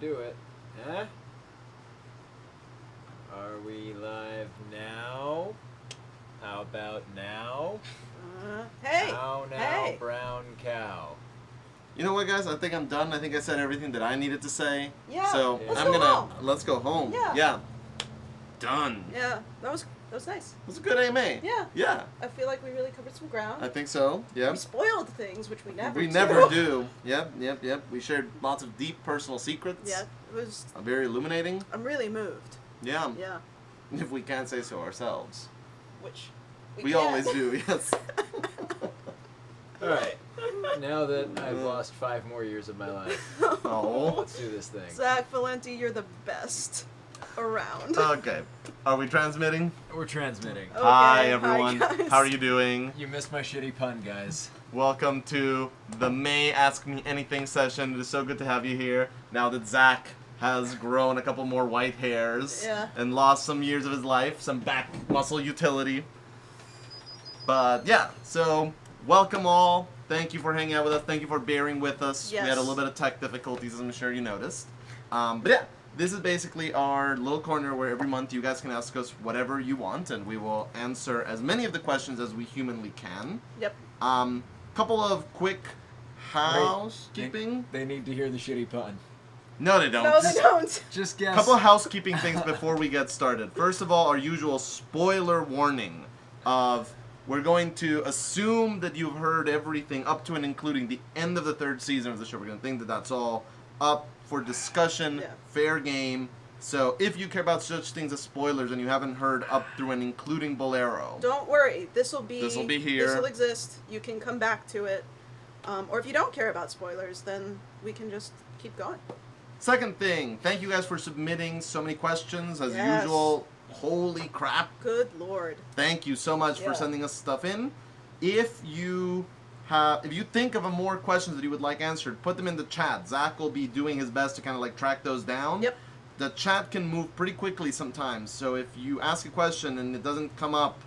do it. Huh? Are we live now? How about now? Hey! How now, Hey! brown cow? You know what, guys? I think I'm done. I think I said everything that I needed to say. Yeah. So Let's I'm go gonna home. let's go home. Yeah. Done. Yeah, that was nice. It was a good AMA. Yeah. Yeah. I feel like we really covered some ground. I think so. We Yep. spoiled things, which we never We do. never do. Yep. We shared lots of deep personal secrets. Yeah, it was. Very illuminating. I'm really moved. Yeah. Yeah, If we can't say so ourselves. which We can. always do. Yes. Alright. Now that I've lost 5 more years of my life, Oh. let's do this thing. Zach Valenti, you're the best around. Okay. Are we transmitting? We're transmitting. Okay, Hi everyone. guys. How are you doing? You missed my shitty pun, guys. Welcome to the May Ask Me Anything session. It is so good to have you here. Now that Zach has grown a couple more white hairs Yeah. and lost some years of his life, some back muscle utility. But yeah, so welcome all. Thank you for hanging out with us. Thank you for bearing with us. Yes. We had a little bit of tech difficulties, as I'm sure you noticed. But yeah, this is basically our little corner where every month you guys can ask us whatever you want, and we will answer as many of the questions as we humanly can. Yep. Couple of quick housekeeping. They need to hear the shitty pun. No, they don't. No, they don't. Just guess. Couple of housekeeping things before we get started. First of all, our usual spoiler warning of we're going to assume that you've heard everything up to and including the end of the 3rd season of the show. We're going to think that that's all up for discussion, Yeah. fair game. So if you care about such things as spoilers and you haven't heard up through and including Bolero, Don't worry. This'll be here. This'll exist. You can come back to it. Or if you don't care about spoilers, then we can just keep going. Second thing, thank you guys for submitting so many questions as Yes. usual. Holy crap. Good lord. Thank you so much Yeah. for sending us stuff in. If you think of more questions that you would like answered, put them in the chat. Zach will be doing his best to kind of like track those down. Yep. The chat can move pretty quickly sometimes, so if you ask a question and it doesn't come up,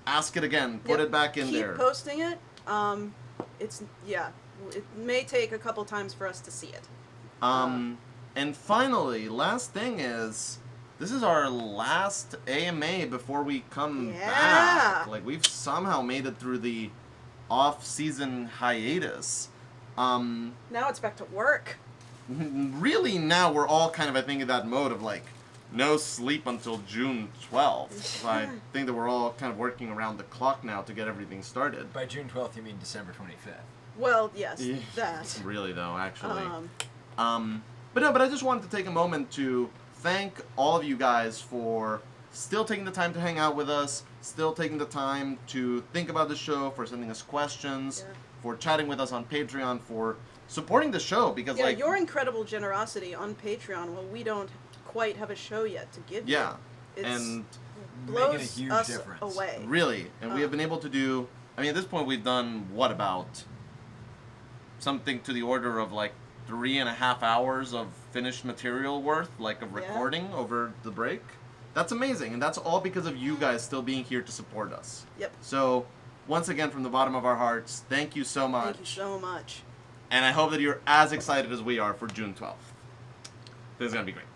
ask it again. Put Yep. it back in Keep there. posting it. It may take a couple times for us to see it. And finally, last thing is, this is our last AMA before we come Yeah. back. Like, we've somehow made it through the off-season hiatus. Now it's back to work. Really, now we're all kind of, I think, in that mode of, like, no sleep until June 12th. I think that we're all kind of working around the clock now to get everything started. By June 12th, you mean December 25th. Well, yes, Yeah. that. Really, though, actually. Um, But I just wanted to take a moment to thank all of you guys for still taking the time to hang out with us, still taking the time to think about the show, for sending us questions, Yeah. for chatting with us on Patreon, for supporting the show, because yeah, like your incredible generosity on Patreon. Well, we don't quite have a show yet to give yeah, you. It's and blows Making a huge us difference. away. really, and we have been able to do. I mean, at this point, we've done what, about something to the order of like 3.5 hours of finished material worth, like of Yeah. recording over the break. That's amazing, and that's all because of you guys still being here to support us. Yep. So, once again, from the bottom of our hearts, thank you so much. Thank you so much. And I hope that you're as excited as we are for June 12th. This is gonna be great.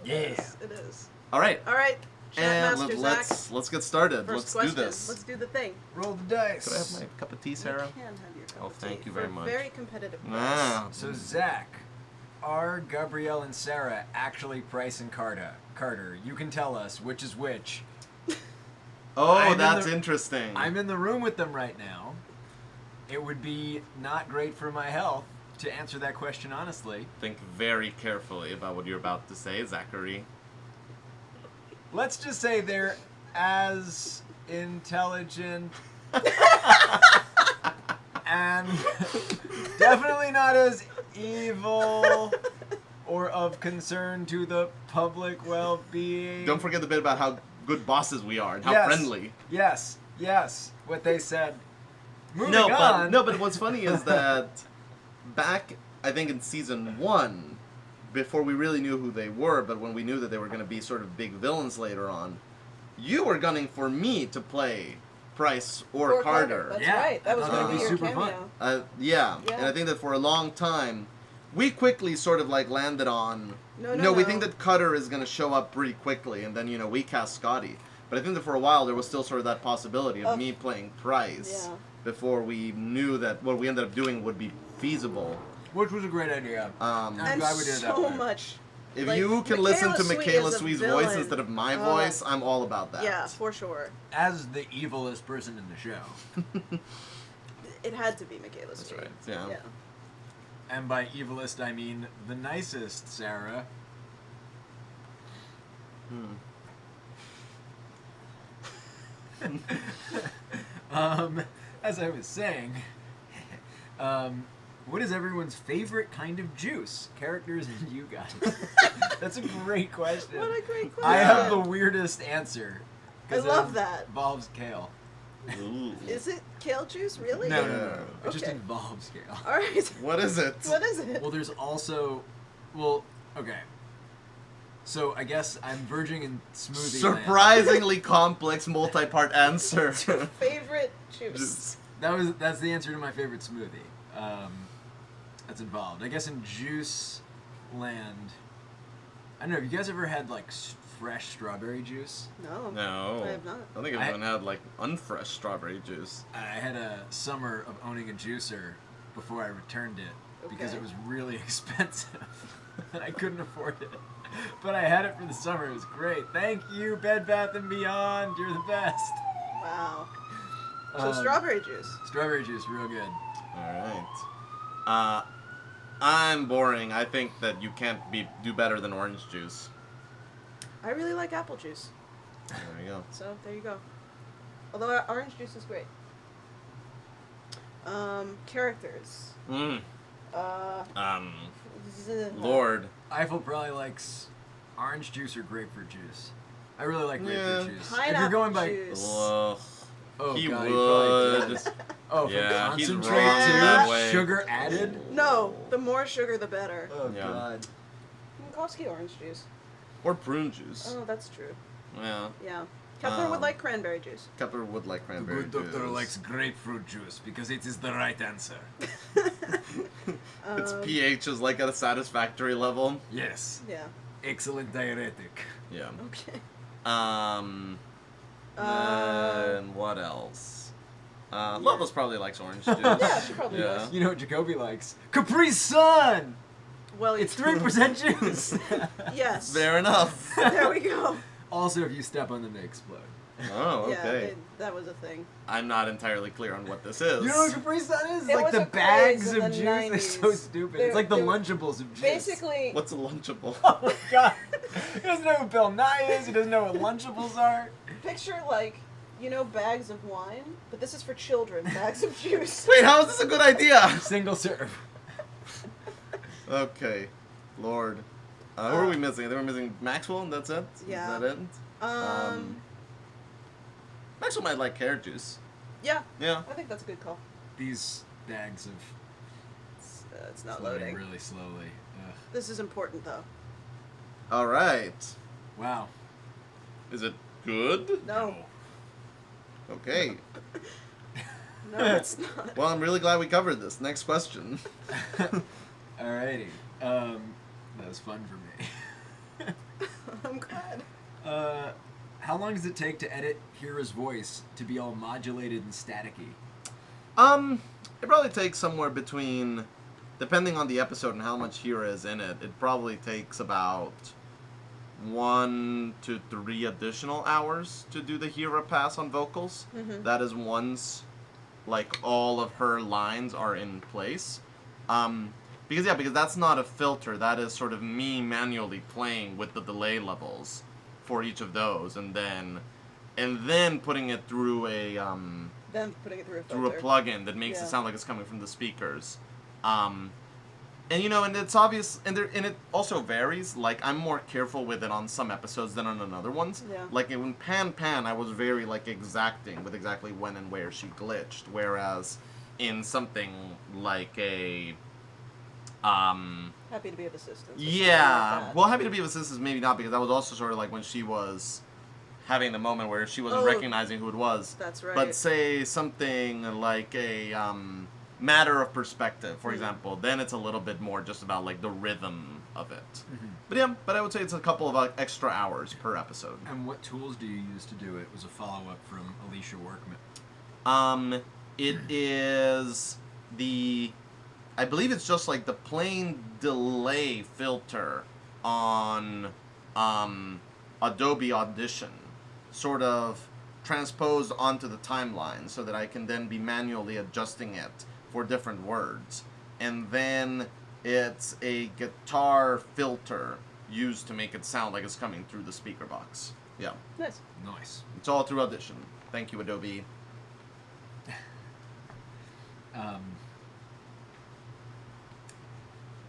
Yeah. Yes, it is. All right, All right, and Chatmaster Zach. let's get started. First Let's question. do this. Let's do the thing. Roll the dice. Could I have my cup of tea, Sarah? You can have your cup Oh, of thank tea you very for much. Very competitive. Ah. So, Zach, are Gabrielle and Sarah actually Price and Carter? You can tell us which is which. Oh, I'm in that's the- interesting. I'm in the room with them right now. It would be not great for my health to answer that question honestly. Think very carefully about what you're about to say, Zachary. Let's just say they're as intelligent and definitely not as evil or of concern to the public well-being. Don't forget the bit about how good bosses we are and how Yes. friendly. Yes, what they said. Moving No, on. but what's funny is that back, I think in season 1, before we really knew who they were, but when we knew that they were going to be sort of big villains later on, you were gunning for me to play Price or Carter. That's Yeah, right. That was I going thought to be that'd your be super cameo. fun. Yeah, Yeah. and I think that for a long time, we quickly sort of like landed on. No, We think that Cutter is going to show up pretty quickly, and then we cast Scotty. But I think that for a while there was still sort of that possibility of me playing Price before we knew that what we ended up doing would be feasible. Which was a great idea. I'm And glad we did it that so way. much. If Like, you can Michaela listen to Sweet Michaela is a Sweet's villain. voice instead of my voice, I'm all about that. Yeah, for sure. As the evilest person in the show. It had to be Michaela That's Sweet. right. Yeah. Yeah. And by evilest, I mean the nicest, Sarah. As I was saying, what is everyone's favorite kind of juice? Characters and you guys. That's a great question. What a great question. I have the weirdest answer. 'Cause I love it that. involves kale. Ooh. Is it kale juice, really? No. It just Okay. involves kale. All right. What is it? What is it? Well, there's also, okay. So I guess I'm verging in smoothie land. Surprisingly complex multi-part answer. Favorite juice. Juice. That's the answer to my favorite smoothie. That's involved. I guess in juice land, I don't know. Have you guys ever had like fresh strawberry juice? No. No. I have not. I don't think I've even had like unfresh strawberry juice. I had a summer of owning a juicer before I returned it because Okay. it was really expensive and I couldn't afford it. But I had it for the summer. It was great. Thank you, Bed Bath & Beyond. You're the best. Wow. So Um, strawberry juice. Strawberry juice, real good. Alright. I'm boring. I think that you can't do better than orange juice. I really like apple juice. There you go. So there you go. Although orange juice is great. Characters. Lord. Eiffel probably likes orange juice or grapefruit juice. I really like grapefruit Yeah. juice. Pineapple If you're going by, juice. Ugh. oh He god, would. he probably does. Oh, for Yeah, he's concentrate wrong too? that way. Sugar added? No, the more sugar, the better. Oh Yeah. god. Minkowski orange juice. Or prune juice. Oh, that's true. Yeah. Yeah. Kepler would Um, like cranberry juice. Kepler would like The cranberry good doctor juice. likes grapefruit juice because it is the right answer. Its pH is like at a satisfactory level. Yes. Yeah. Excellent diuretic. Yeah. Okay. And what else? Loveless probably likes orange juice. Yeah, she probably Yeah. does. You know what Jacoby likes? Capri Sun! Well, It's 3% juice! Yes. Fair enough. There we go. Also, if you step on them, they explode. Oh, Yeah, okay. that was a thing. I'm not entirely clear on what this is. You know what Capri Sun is? It's It like was the a craze bags in of the juice. They're 90s. so stupid. It's like the They're- Lunchables of juice. Basically, What's a Lunchable? Oh my god. He doesn't know who Bill Nye is. He doesn't know what Lunchables are. picture like, bags of wine, but this is for children. Bags of juice. Wait, how is this a good idea? Single serve. Okay, Lord. Who are we missing? I think we're missing Maxwell, and that's it? Yeah. Is that it? Maxwell might like carrot juice. Yeah, Yeah. I think that's a good call. These bags of It's not floating loading. really slowly. Ugh. This is important though. All right. Wow. Is it good? No, Okay. no, it's not. Well, I'm really glad we covered this. Next question. Alrighty. That was fun for me. I'm glad. How long does it take to edit Hira's voice to be all modulated and staticky? It probably takes somewhere between, depending on the episode and how much Hira is in it, it probably takes about 1 to 3 additional hours to do the Hira pass on vocals. Mhm. That is once, like, all of her lines are in place. Because that's not a filter. That is sort of me manually playing with the delay levels for each of those, and then putting it through a Then putting it through a through a filter. plugin that makes Yeah. it sound like it's coming from the speakers. And it's obvious, and it also varies. Like, I'm more careful with it on some episodes than on other ones. Yeah. Like in Pan, I was very exacting with exactly when and where she glitched, whereas in something like a Happy to be of assistance. or something yeah, like that. well, Happy to Be of Assistance maybe not, because that was also sort of like when she was having the moment where she wasn't Oh, recognizing who it was. That's right. But say something like a matter of perspective, for example, then it's a little bit more just about like the rhythm of it. But I would say it's a couple of extra hours per episode. And what tools do you use to do it? Was a follow-up from Alicia Workman. It is I believe it's just like the plain delay filter on Adobe Audition, sort of transposed onto the timeline so that I can then be manually adjusting it for different words. And then it's a guitar filter used to make it sound like it's coming through the speaker box. Yeah. Nice. Nice. It's all through Audition. Thank you, Adobe.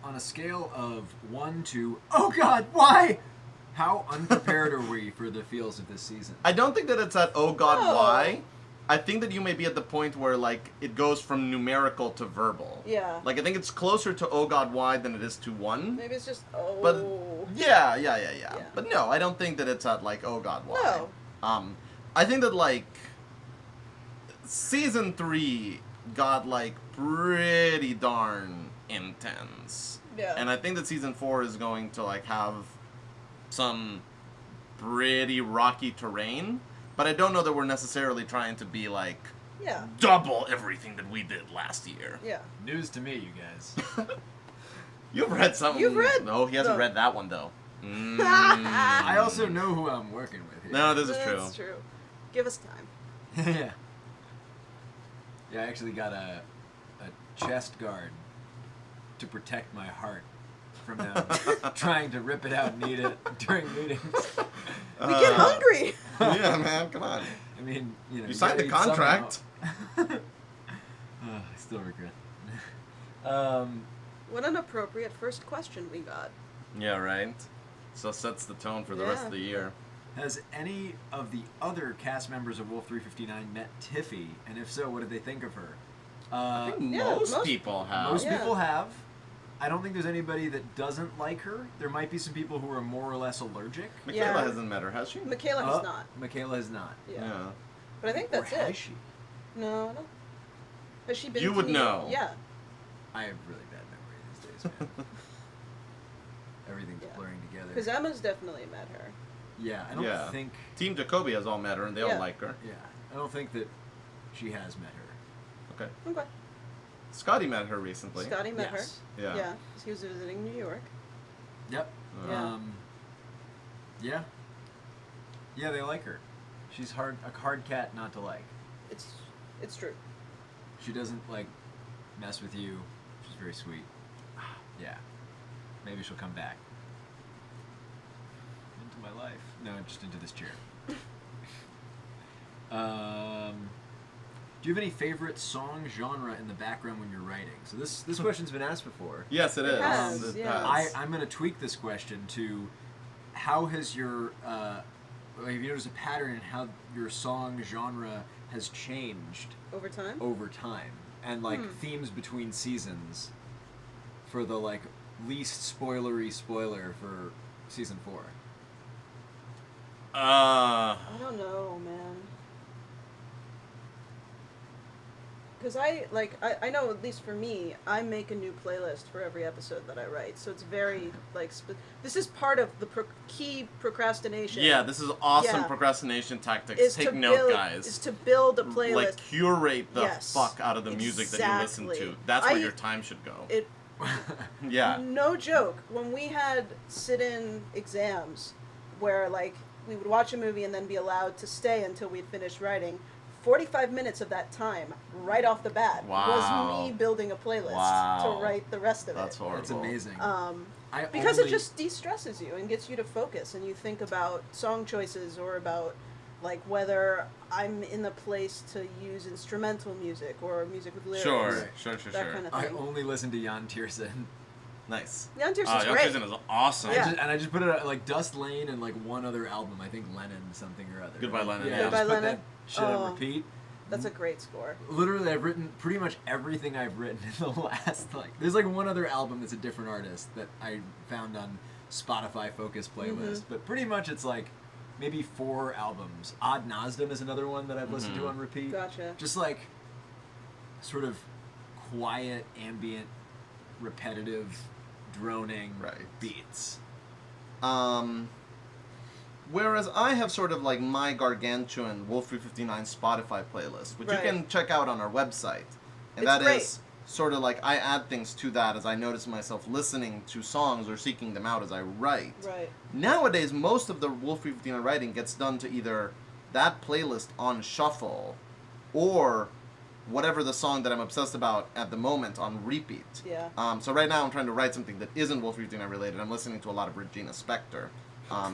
On a scale of 1 to, oh God, why? How unprepared are we for the feels of this season? I don't think that it's at oh god No. why. I think that you may be at the point where like it goes from numerical to verbal. Yeah. Like I think it's closer to oh god why than it is to 1. Maybe it's just But yeah. Yeah. But no, I don't think that it's at like oh god why. No. I think that like season 3 got like pretty darn intense. Yeah. And I think that season 4 is going to like have some pretty rocky terrain, but I don't know that we're necessarily trying to be like Yeah. double everything that we did last year. Yeah. News to me, you guys. You've read some. You've read No, he hasn't the- read that one though. I also know who I'm working with here. No, this is true. That's true. Give us time. Yeah. Yeah, I actually got a chest guard to protect my heart from them trying to rip it out and eat it during meetings. We get hungry. Yeah, man, come on. I mean, you know. You signed the gotta eat contract. somehow. I still regret. What an appropriate first question we got. Yeah, right. So sets the tone for the rest Yeah. of the year. Has any of the other cast members of Wolf 359 met Tiffy? And if so, what did they think of her? I think Yeah, most people have. Most Yeah. people have. I don't think there's anybody that doesn't like her. There might be some people who are more or less allergic. Michaela Yeah. hasn't met her, has she? Michaela has not. Michaela has not. Yeah. But I think Or that's has it. she? No, no. Has she been? You to would New York? know. Yeah. I have really bad memory these days, man. Everything's Yeah. blurring together. Because Emma's definitely met her. Yeah, I don't Yeah. think. Team Jacoby has all met her and they all Yeah. like her. Yeah, I don't think that she has met her. Okay. Okay. Scotty met her recently. Scotty met Yes. Yeah. her. Yeah. 'Cause he was visiting New York. Yep. Yeah. Yeah. Yeah, they like her. She's a hard cat not to like. It's true. She doesn't like mess with you. She's very sweet. Yeah. Maybe she'll come back. Into my life. No, just into this chair. Do you have any favorite song genre in the background when you're writing? So this question's been asked before. Yes, it is. has, It yeah. has. I'm going to tweak this question to how has your have you noticed a pattern in how your song genre has changed Over time. over time and like themes between seasons for the like least spoilery spoiler for season 4? I don't know, man. Because I know, at least for me, I make a new playlist for every episode that I write. So it's very, this is part of the key procrastination. Yeah, this is awesome Yeah. procrastination tactics. Is Take to note, build, guys. Is to build a playlist. Like, curate the Yes. fuck out of the music that you listen Exactly. to. That's where I- your time should go. It, Yeah. no joke. When we had sit-in exams where, we would watch a movie and then be allowed to stay until we'd finished writing, 45 minutes of that time, right off the bat, Wow. was me building a playlist Wow. to write the rest of That's it. horrible. That's amazing. Because it just de-stresses you and gets you to focus, and you think about song choices or about whether I'm in the place to use instrumental music or music with lyrics. Sure. That kind of I thing. only listen to Jan Tiersen. Nice. Jan Tiersen's Jan great. Tiersen is awesome. Yeah. And I just put it at Dust Lane and one other album. I think Lennon something or other. Goodbye, Lennon, Yeah, yeah. I just Goodbye, put Lennon. that shit Oh. on repeat. That's a great score. Literally, I've written pretty much everything I've written in the last there's one other album that's a different artist that I found on Spotify Focus playlist, but pretty much it's maybe 4 albums. Ad Nasdem is another one that I've listened to on repeat. Gotcha. Just sort of quiet, ambient, repetitive, droning Right. beats. Whereas I have sort of like my gargantuan Wolf 359 Spotify playlist, which Right. you can check out on our website. And It's that great. is sort of like I add things to that as I notice myself listening to songs or seeking them out as I write. Right. Nowadays, most of the Wolf 359 writing gets done to either that playlist on shuffle or whatever the song that I'm obsessed about at the moment on repeat. Yeah. So right now I'm trying to write something that isn't Wolf 359 related. I'm listening to a lot of Regina Spektor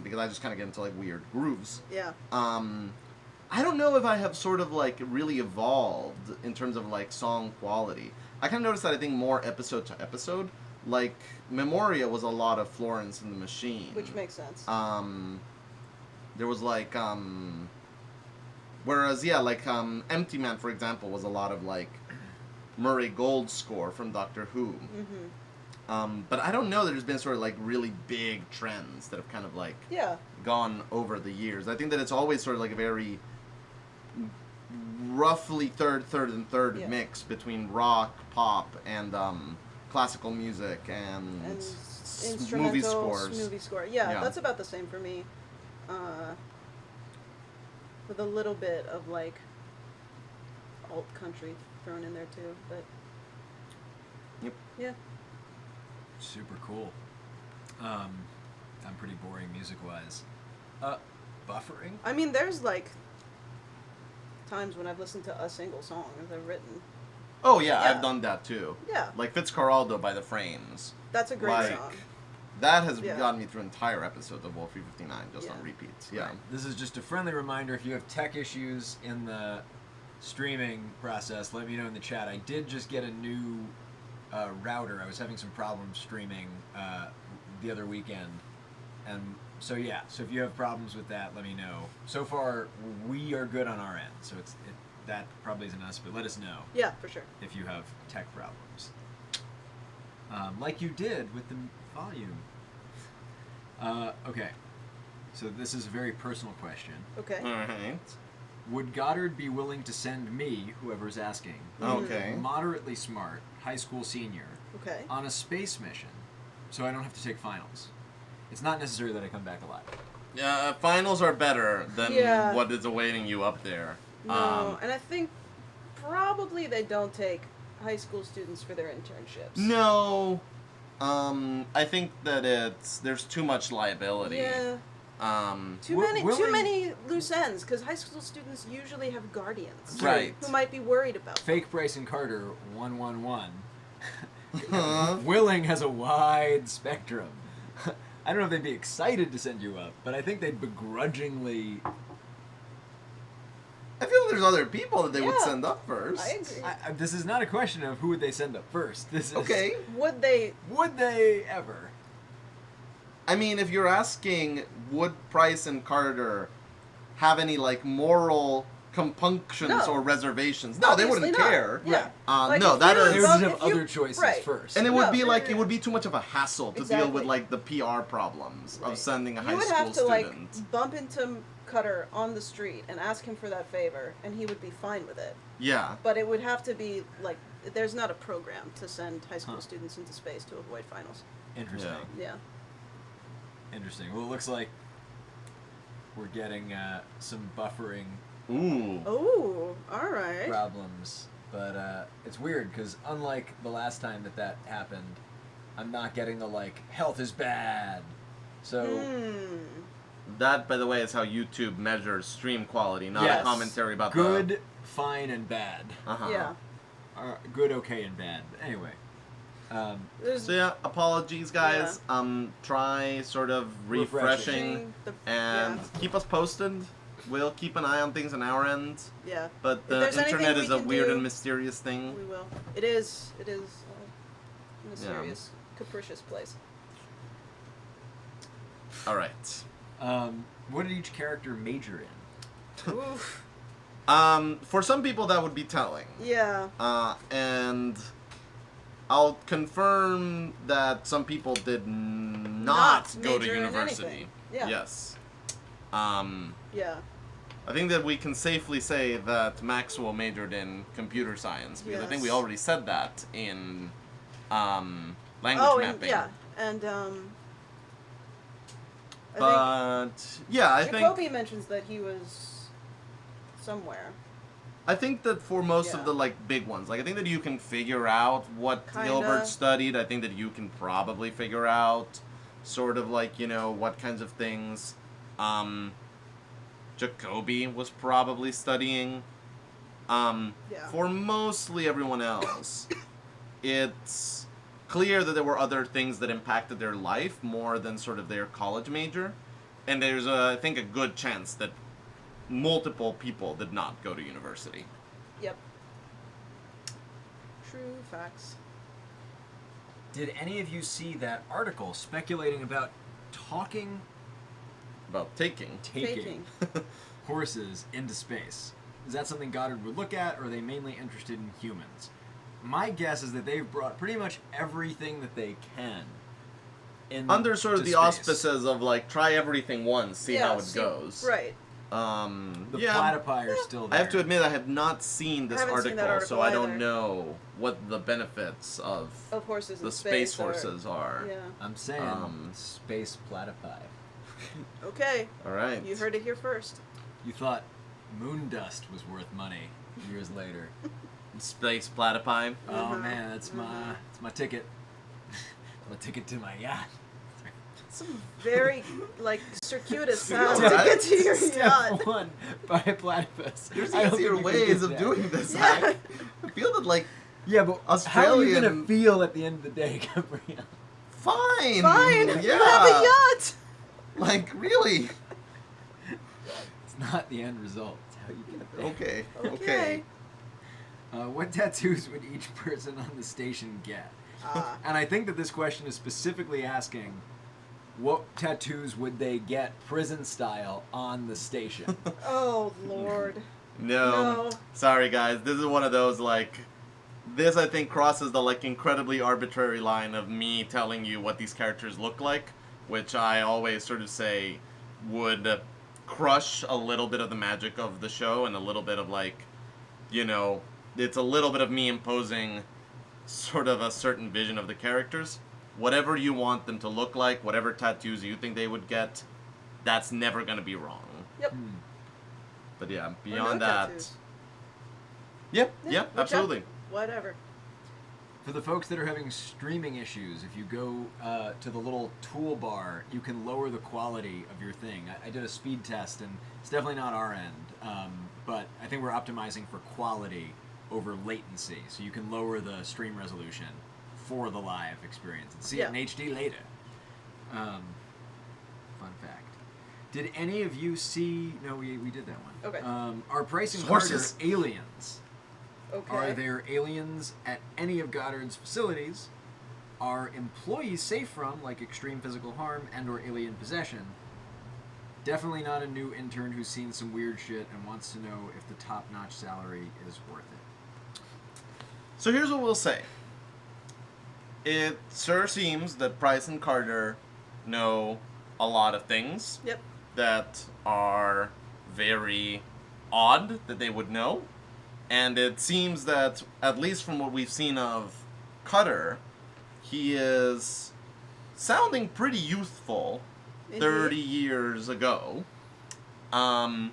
because I just kind of get into like weird grooves. Yeah. I don't know if I have sort of like really evolved in terms of like song quality. I kind of noticed that I think more episode to episode. Like Memoria was a lot of Florence and the Machine. Which makes sense. There was like whereas like Empty Man, for example, was a lot of like Murray Gold score from Doctor Who. But I don't know that there's been sort of like really big trends that have kind of like Yeah. gone over the years. I think that it's always sort of like a very roughly third Yeah. mix between rock, pop, and classical music and, And movie instrumental scores. movie score. Yeah, Yeah. that's about the same for me. With a little bit of like alt country thrown in there too, but Yep. yeah. Super cool. I'm pretty boring music-wise. Buffering? I mean, there's like times when I've listened to a single song that I've written. Oh yeah, Yeah. I've done that too. Yeah, Like Fitzcarraldo by the Frames. that's a great Like, song. That has Yeah. gotten me through entire episodes of Wolf 359 just Yeah. on repeats. Yeah. This is just a friendly reminder, if you have tech issues in the streaming process, let me know in the chat. I did just get a new router. I was having some problems streaming the other weekend. And so yeah, so if you have problems with that, let me know. So far, we are good on our end, so that probably isn't us, but let us know Yeah, for sure. if you have tech problems. Like you did with the volume. Okay, so this is a very personal question. Okay. Alright. Would Goddard be willing to send me, whoever's asking, Okay. moderately smart, high school senior, Okay. on a space mission so I don't have to take finals? It's not necessary that I come back alive. Yeah, finals are better than Yeah. what is awaiting you up there. No, and I think probably they don't take high school students for their internships. No. I think that there's too much liability. Yeah. Too Willing- many loose ends because high school students usually have guardians, Right. Who might be worried about them. Fake Bryson Carter, 111. Huh? Willing has a wide spectrum. I don't know if they'd be excited to send you up, but I think they'd begrudgingly. I feel there's other people that they would Yeah. send up first. I agree. This is not a question of who would they send up first. This is Okay. Would they? Would they ever? I mean, if you're asking, would Price and Carter have any like moral compunctions No. or reservations? No, they Obviously wouldn't not. care. Yeah. Like, No, if that you is. They would just Well, have if you- other choices right. first. And it would No, be yeah, like yeah, it would yeah. be too much of a hassle to deal Exactly. with like the PR problems Right. of sending a high You would school have to student. like bump into Cutter on the street and ask him for that favor, and he would be fine with it. Yeah. But it would have to be like there's not a program to send high school Huh. students into space to avoid finals. Interesting. Yeah. Interesting. Well, it looks like we're getting some buffering Ooh. Oh, all right. problems, but it's weird because unlike the last time that happened, I'm not getting the like health is bad. So That, by the way, is how YouTube measures stream quality, not Yes. a commentary about good, fine, and bad. the. Uh-huh. Yeah. Good, okay, and bad. But anyway, There's So yeah, apologies, guys. Try sort of refreshing and keep us posted. We'll keep an eye on things on our end, yeah. but If the there's anything internet we is a can weird do, and mysterious thing. We will. It is a mysterious, capricious place. All right. what did each character major in? Oof. For some people, that would be telling. Yeah. And I'll confirm that some people did not go to major in university. anything. Yeah. Yes. Yeah. I think that we can safely say that Maxwell majored in computer science because I think we Yes. already said that in language mapping. yeah, and But yeah, I think Jacoby mentions that he was somewhere. I think that for most Yeah. of the like big ones, like I think that you can figure out what Kinda. Gilbert studied. I think that you can probably figure out sort of like, you know, what kinds of things Jacoby was probably studying. Yeah. For mostly everyone else, it's clear that there were other things that impacted their life more than sort of their college major. And there's, I think, a good chance that multiple people did not go to university. Yep. True facts. Did any of you see that article speculating about taking About taking. Taking. horses into space? Is that something Goddard would look at, or are they mainly interested in humans? My guess is that they've brought pretty much everything that they can in Under sort of to the space. auspices of like, try everything once, see how it goes. Right. The Yeah. platypi are still there. I have to admit, I have not seen this I haven't article, seen that so I article don't either. know what the benefits of Of horses the in space space horses are. Yeah. I'm saying space platypi. Okay. All right. You heard it here first. You thought moon dust was worth money years later. Space platypi. Oh Mhm. man, that's my ticket. My ticket to my yacht. Some very like circuitous Yeah, path right? to get to your Step yacht. one, buy a platypus. There's I don't easier think you can ways get of that. doing this. Yeah. I feel that like Yeah, but how are you gonna Australian- feel at the end of the day, Gabrielle? fine. Fine. Yeah. You have a yacht. Like really. It's not the end result. It's how you get there. Okay. Okay. What tattoos would each person on the station get? And I think that this question is specifically asking, what tattoos would they get prison style on the station? Oh Lord. No. No. Sorry guys. This is one of those like. This I think crosses the like incredibly arbitrary line of me telling you what these characters look like, which I always sort of say would crush a little bit of the magic of the show and a little bit of like, you know, it's a little bit of me imposing sort of a certain vision of the characters. Whatever you want them to look like, whatever tattoos you think they would get, that's never going to be wrong. Yep. But yeah, Or beyond no that. tattoos. Yep, Yeah, yeah, whichever. absolutely. Whatever. For the folks that are having streaming issues, if you go to the little toolbar, you can lower the quality of your thing. I did a speed test, and it's definitely not our end, but I think we're optimizing for quality over latency, so you can lower the stream resolution for the live experience and see it in Yeah. HD later. Fun fact. Did any of you see... No, we did that one. Okay. Our pricing Horses. card are aliens. Okay. Are there aliens at any of Goddard's facilities? Are employees safe from, like, extreme physical harm and or alien possession? Definitely not a new intern who's seen some weird shit and wants to know if the top-notch salary is worth it. So here's what we'll say. It sure seems that Price and Carter know a lot of things Yep. that are very odd that they would know. And it seems that, at least from what we've seen of Cutter, he is sounding pretty youthful 30 Indeed. years ago. And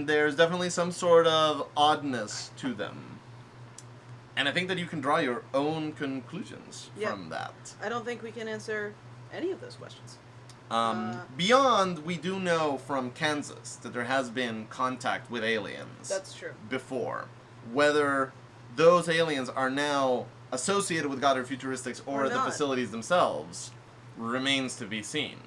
there's definitely some sort of oddness to them. And I think that you can draw your own conclusions Yeah. from that. I don't think we can answer any of those questions. Beyond, we do know from Kansas that there has been contact with aliens That's true. before. Whether those aliens are now associated with Goddard Futuristics or, Or the not. facilities themselves remains to be seen.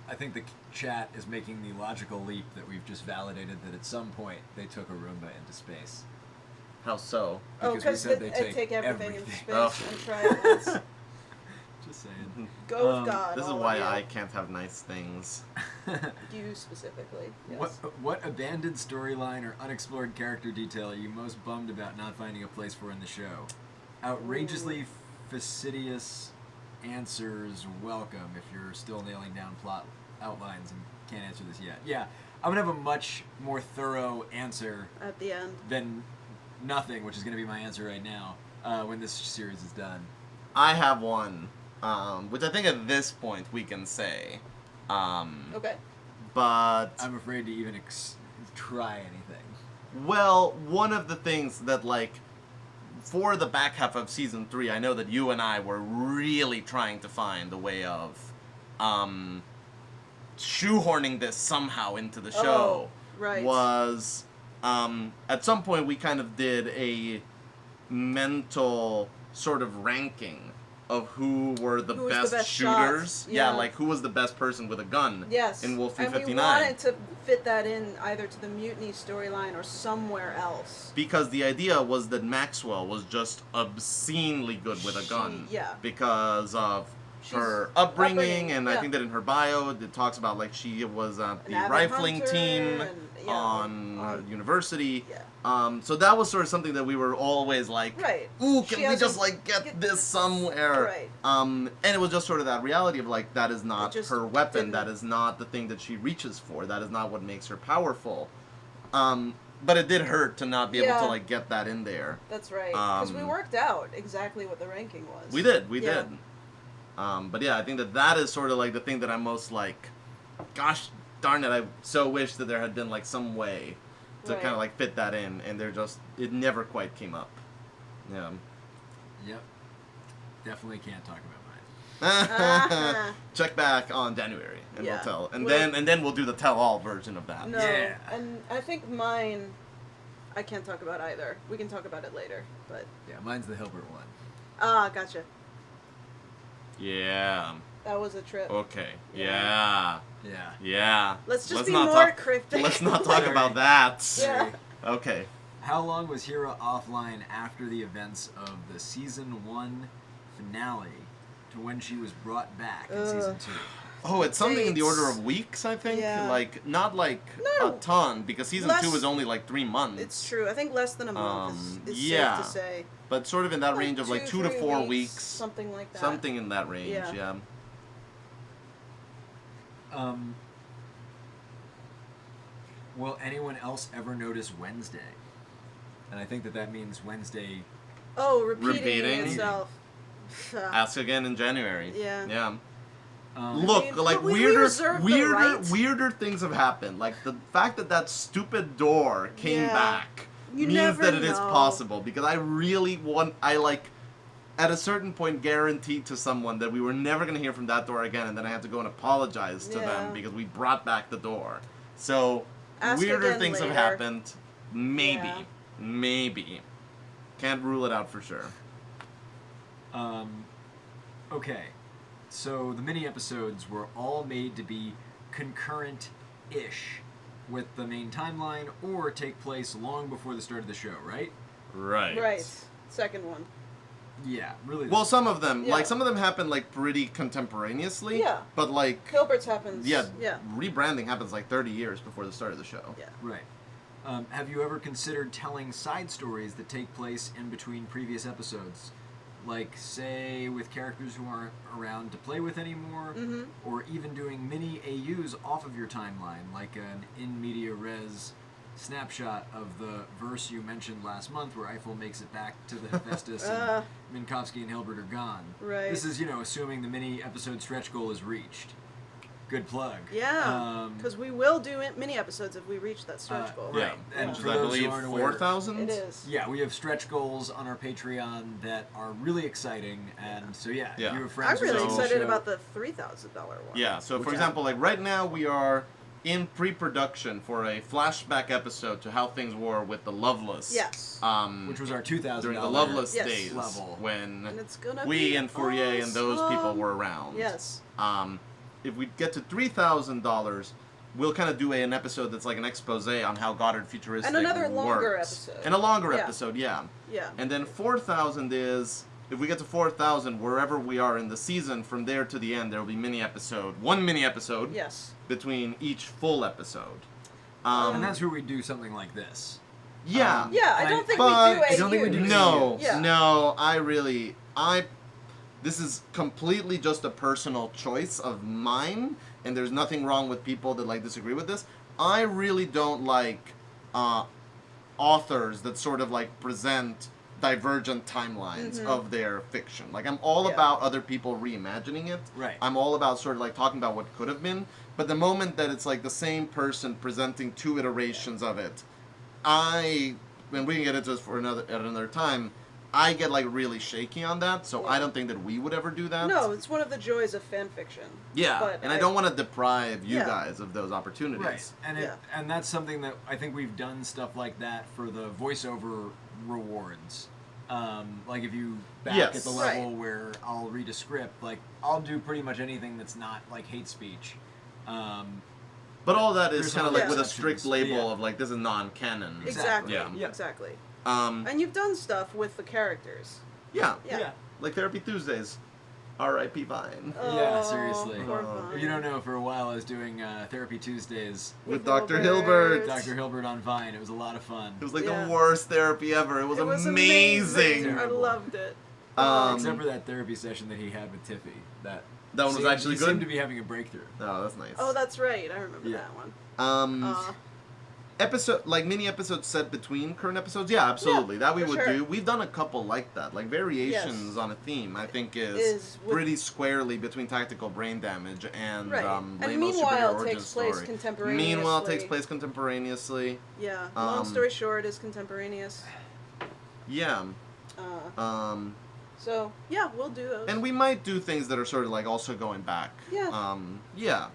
I think the chat is making the logical leap that we've just validated that at some point they took a Roomba into space. How so? Oh, Because we because said they they take everything in everything. space Oh. and try it once. Just saying. Go with God. This is all why of you. I can't have nice things. You specifically. Yes. What abandoned storyline or unexplored character detail are you most bummed about not finding a place for in the show? Outrageously fastidious answers welcome if you're still nailing down plot outlines and can't answer this yet. Yeah, I'm gonna have a much more thorough answer At the end. than nothing, which is gonna be my answer right now when this series is done. I have one, which I think at this point we can say. Okay. But I'm afraid to even try anything. well, one of the things that like for the back half of season 3, I know that you and I were really trying to find a way of shoehorning this somehow into the show. Oh, right. Was at some point we kind of did a mental sort of ranking of who were the Who was the best best shooters. shots, Yeah, yeah. like who was the best person with a gun Yes. in Wolf And 359. we wanted to fit that in either to the Mutiny storyline or somewhere else. Because the idea was that Maxwell was just obscenely good with a gun. Yeah. Because of She's her upbringing, and I yeah. think that in her bio it talks about like she was the An avid rifling hunter team and, yeah, on university. Yeah. So that was sort of something that we were always like, Right. ooh, She can we has just a- like get get this this- somewhere? Right. And it was just sort of that reality of like that is not just her weapon. didn't- That is not the thing that she reaches for. That is not what makes her powerful. But it did hurt to not be able Yeah. to like get that in there. That's right. Because we Um, worked out exactly what the ranking was. We did. Yeah. But yeah, I think that is sort of like the thing that I'm most like, gosh darn it, I so wish that there had been like some way to Right. kind of like fit that in, and it never quite came up. Yeah. Yep. Definitely can't talk about mine. Check back on January, and Yeah. we'll tell, and Well- then we'll do the tell-all version of that. No. Yeah. And I think mine, I can't talk about either. We can talk about it later. But, Yeah, mine's the Hilbert one. gotcha. Yeah. That was a trip. Okay. Yeah. Yeah. Yeah. Yeah. Let's just be not more talk- cryptic. Let's not talk about that. Yeah. Okay. How long was Hera offline after the events of the season 1 finale to when she was brought back in season 2? Oh, it's something in the order Dates. of weeks, I think. Yeah. Like not like No. a ton, because season Less- 2 is only like 3 months. It's true. I think less than a month is yeah. safe to say. But sort of in that Like range of like 2 to 3 4 weeks, Something like that. something in that range. Yeah. Yeah. Will anyone else ever notice Wednesday? And I think that means Wednesday. Oh, repeating Repeating. itself. Ask again in January. Yeah. Yeah. Um, Look, I mean, like but we weirder, reserve the right. weirder things have happened. Like the fact that that stupid door came Yeah. back You means never that it is know. possible. Because I really at a certain point, guaranteed to someone that we were never going to hear from that door again, and then I had to go and apologize to Yeah. them because we brought back the door. So Ask weirder again things have later. happened. Maybe, Yeah. maybe. Can't rule it out for sure. Okay, so the mini episodes were all made to be concurrent-ish with the main timeline or take place long before the start of the show, right? Right. Right. Second one. Yeah, really. Well, some of them, Yeah. like some of them happen like pretty contemporaneously. Yeah. But like, Hilbert's happens. yeah, Yeah. rebranding happens like 30 years before the start of the show. Yeah. Right. Have you ever considered telling side stories that take place in between previous episodes? Like, say, with characters who aren't around to play with anymore, Mhm. or even doing mini AUs off of your timeline, like an in media res snapshot of the verse you mentioned last month where Eiffel makes it back to the Hephaestus and Minkowski and Hilbert are gone. Right. This is, assuming the mini episode stretch goal is reached. Good plug. Yeah. Because we will do mini episodes if we reach that stretch goal. Yeah, And which for is, I those who believe, aren't aware- 4,000? It is. Yeah, we have stretch goals on our Patreon that are really exciting, and so yeah, Yeah. if you have I'm friends who really listen to the excited show- about the $3,000 one. Yeah, so for Which example, like right now we are in pre-production for a flashback episode to how things were with the Loveless. Yes. which was our $2,000 during the Loveless Yes. days level. when And it's gonna we be and Fourier and those people awesome. were around. Yes. If we get to $3,000, we'll kind of do an episode that's like an expose on how Goddard Futuristic And another longer works. episode. And a longer Yeah. episode, yeah. Yeah. And then 4,000 is, if we get to 4,000, wherever we are in the season, from there to the end, there will be one mini episode Yes. between each full episode. And that's where we do something like this. Yeah. Yeah, I I- don't think but- we do I don't think we AU. do No, Yeah. no, this is completely just a personal choice of mine, and there's nothing wrong with people that like disagree with this. I really don't like authors that sort of like present divergent timelines of their fiction. Like I'm all Yeah. about other people reimagining it. Right. I'm all about sort of like talking about what could have been. But the moment that it's like the same person presenting two iterations of it, and we can get into this for another time, I get like really shaky on that. So I Yeah. don't think that we would ever do that. No, it's one of the joys of fan fiction. Yeah, But and I don't want to deprive you Yeah. guys of those opportunities. Right, and Yeah. and that's something that I think we've done stuff like that for the voiceover rewards. Like if you back Yes. at the Right. level where I'll read a script, like I'll do pretty much anything that's not like hate speech. But all that is There's kind of some like with a exceptions, strict label yeah. of like this is non-canon. Exactly. Yeah. Yeah. Exactly. Um, And you've done stuff with the characters. yeah. Yeah. Like Therapy Tuesdays. R.I.P. Vine. Yeah, Oh, seriously. poor Oh. Vine. If you don't know, for a while I was doing Therapy Tuesdays, With With Dr. Hilbert. Hilbert. Dr. Hilbert on Vine. It was a lot of fun. It was like Yeah. the worst therapy ever. It was, amazing. I Terrible. loved it. Except for that therapy session that he had with Tiffy. That That one was actually he good? seemed to be having a breakthrough. Oh, that's nice. Oh, that's right. I remember Yeah. that one. Um, mini episodes set between current episodes. Yeah, absolutely. Yeah, that we for would sure. do. We've done a couple like that. Like variations Yes. on a theme. I think Is is with- pretty squarely between Tactical Brain Damage and Right. Lame-O's And Superior Meanwhile Origin takes place Story. contemporaneously. Meanwhile takes place contemporaneously. Yeah. Long Um, story short is contemporaneous. Yeah. So yeah, we'll do those. And we might do things that are sort of like also going back. Yeah. Yeah.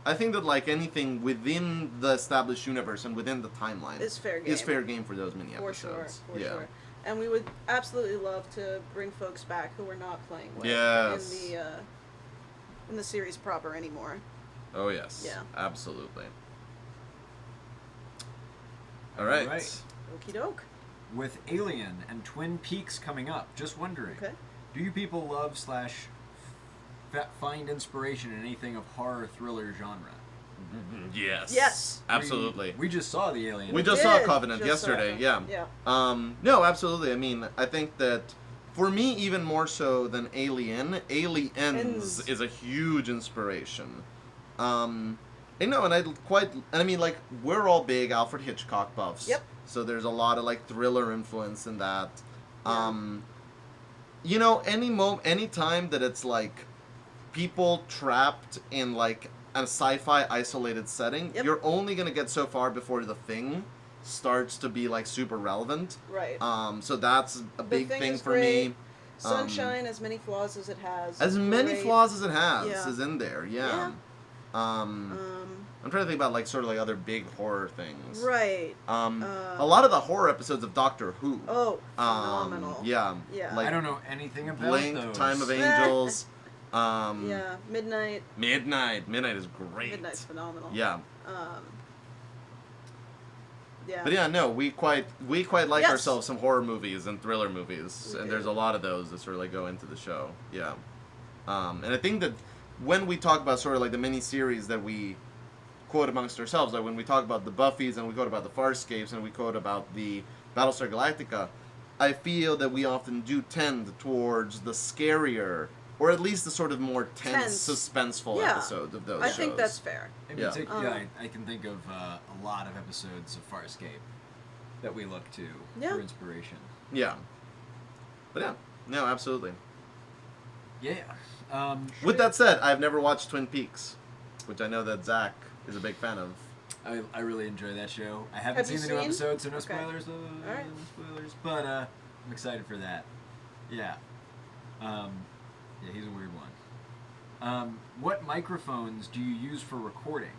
I think that like anything within the established universe and within the timeline Is fair is game. fair game for those mini For sure, episodes. for yeah. sure. And we would absolutely love to bring folks back who we're not playing with Yes. in the series proper anymore. Oh yes. Yeah. Absolutely. All right. Alright. Okie doke. With Alien and Twin Peaks coming up, just wondering, Okay. do you people love / find inspiration in anything of horror thriller genre? Yes. Yes. Absolutely. We just saw the Alien. We just saw did Covenant just saw yesterday. it. Yeah. Yeah. No, absolutely. I mean, I think that for me, even more so than Aliens Ends. is a huge inspiration. And I mean, like, we're all big Alfred Hitchcock buffs. Yep. So there's a lot of like thriller influence in that. Yeah. You know, any time that it's like people trapped in like a sci-fi isolated setting, Yep. you're only gonna get so far before the thing starts to be like super relevant. Right. So that's a big Thing thing is for great. me. Sunshine, as many flaws as it has. As is many great. flaws as it has Yeah. is in there. Yeah. Yeah. I'm trying to think about like sort of like other big horror things. Right. A lot of the horror episodes of Doctor Who. Oh, phenomenal. Yeah. Yeah. Like I don't know anything about Blink, those. Time of Angels. Yeah. Midnight. Midnight. Midnight is great. Midnight's phenomenal. Yeah. Yeah. But yeah, no, we quite like Yes. ourselves some horror movies and thriller movies, We and do. there's a lot of those that sort of like go into the show. Yeah. And I think that when we talk about sort of like the mini series that we quote amongst ourselves, like when we talk about the Buffys and we quote about the Farscapes and we quote about the Battlestar Galactica, I feel that we often do tend towards the scarier, or at least the sort of more tense, suspenseful Yeah. episodes of those I shows. think that's fair. In Yeah. particular, I can think of a lot of episodes of Farscape that we look to Yeah. for inspiration. Yeah. But yeah, no, absolutely. Yeah. With that said, I've never watched Twin Peaks, which I know that Zach is a big fan of. I really enjoy that show. I haven't Have seen you the new seen? episode, so no Okay. spoilers. Alright. No spoilers. But I'm excited for that. Yeah. Yeah, he's a weird one. What microphones do you use for recording?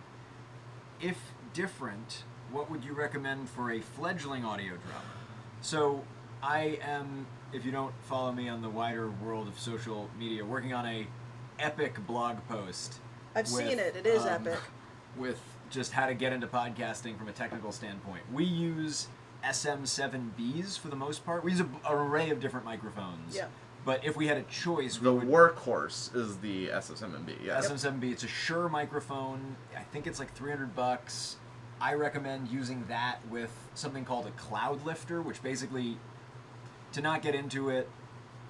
If different, what would you recommend for a fledgling audio drama? So I am, if you don't follow me on the wider world of social media, working on a epic blog post. I've seen it. It is epic. With just how to get into podcasting from a technical standpoint. We use SM7Bs for the most part. We use an array of different microphones. Yeah. But if we had a choice, The we would... workhorse is the SSMB. Yeah. SM7B, it's a Shure microphone. I think it's like $300. I recommend using that with something called a cloud lifter, which basically, to not get into it,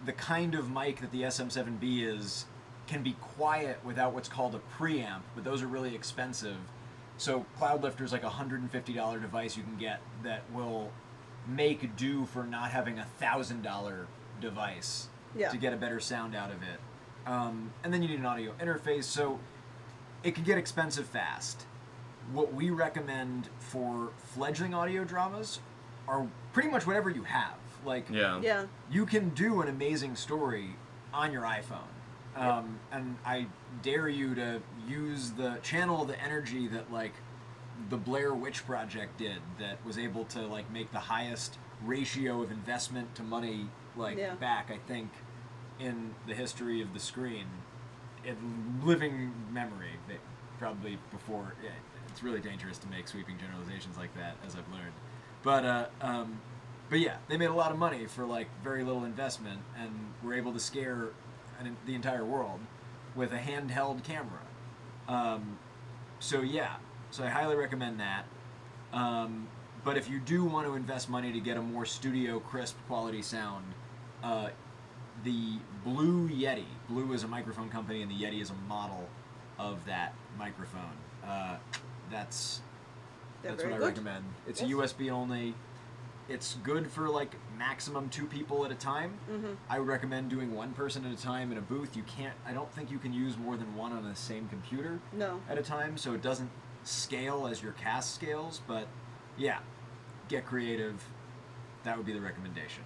the kind of mic that the SM7B is can be quiet without what's called a preamp, but those are really expensive. So Cloudlifter is like a $150 device you can get that will make do for not having a $1,000 device to get a better sound out of it. And then you need an audio interface, so it can get expensive fast. What we recommend for fledgling audio dramas are pretty much whatever you have. Like, Yeah. you can do an amazing story on your iPhone. And I dare you to use channel the energy that, like, the Blair Witch Project did, that was able to, like, make the highest ratio of investment to money, like, back, I think, in the history of the screen. In living memory, probably before. Yeah, it's really dangerous to make sweeping generalizations like that, as I've learned. But yeah, they made a lot of money for, like, very little investment, and were able to scare the entire world with a handheld camera. So I highly recommend that. But if you do want to invest money to get a more studio crisp quality sound, the Blue Yeti. Blue is a microphone company, and the Yeti is a model of that microphone. That's what I recommend. It's a USB only. It's good for, like, maximum 2 people at a time. Mm-hmm. I would recommend doing 1 person at a time in a booth. I don't think you can use more than 1 on the same computer at a time, so it doesn't scale as your cast scales. But yeah, get creative. That would be the recommendation.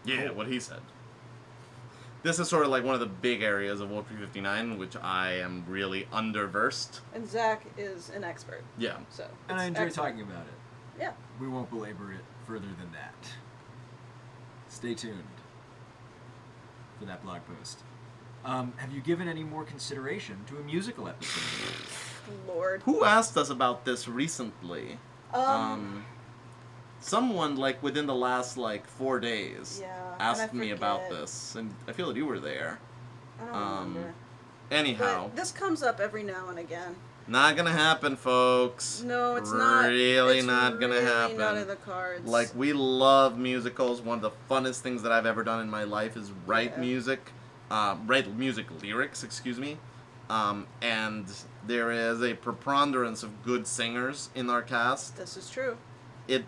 Yeah, what he said. This is sort of like one of the big areas of Wolf 359, which I am really underversed. And Zach is an expert. Yeah. So. And I enjoy excellent. talking about it. Yeah. We won't belabor it further than that. Stay tuned for that blog post. Have you given any more consideration to a musical episode? Lord. Who asked us about this recently? Someone, like, within the last, like, 4 days asked me about this, and I feel that you were there. I don't remember. Anyhow. But this comes up every now and again. Not gonna happen, folks. No, it's not. Really it's not gonna really happen. Not in the cards. Like, we love musicals. One of the funnest things that I've ever done in my life is write music. Write music lyrics, excuse me. And there is a preponderance of good singers in our cast. This is true. It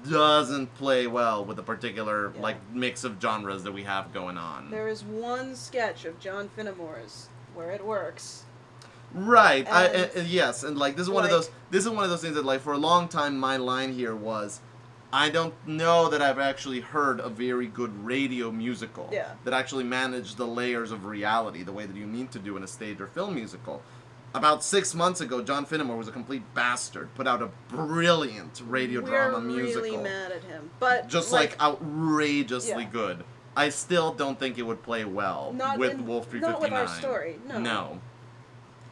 doesn't play well with the particular like mix of genres that we have going on. There is one sketch of John Finnemore's where it works. Right. Yes, and like this is one of those things that, like, for a long time my line here was, I don't know that I've actually heard a very good radio musical that actually managed the layers of reality the way that you need to do in a stage or film musical. About 6 months ago, John Finnemore was a complete bastard. Put out a brilliant radio drama musical. We're really mad at him, but just like outrageously good. I still don't think it would play well with Wolf 359. Not with our story. No.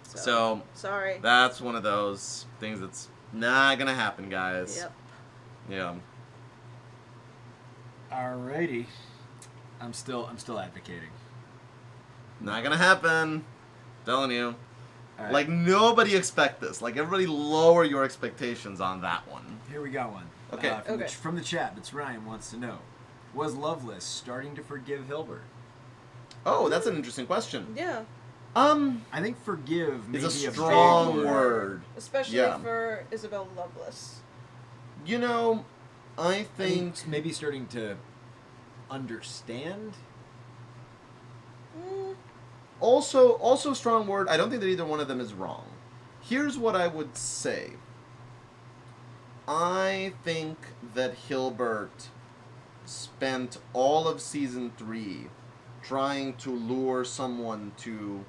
So sorry. That's one of those things that's not gonna happen, guys. Yep. Yeah. Alrighty. I'm still advocating. Not gonna happen. Telling you. Right. Like, nobody expect this. Like, everybody lower your expectations on that one. Here we got one. Okay. From the chat, it's Ryan wants to know, was Loveless starting to forgive Hilbert? Oh, that's an interesting question. Yeah. I think forgive may is be a strong word. Especially for Isabel Loveless. You know, I think maybe starting to understand. Also strong word. I don't think that either one of them is wrong. Here's what I would say. I think that Hilbert spent all of season 3 trying to lure someone to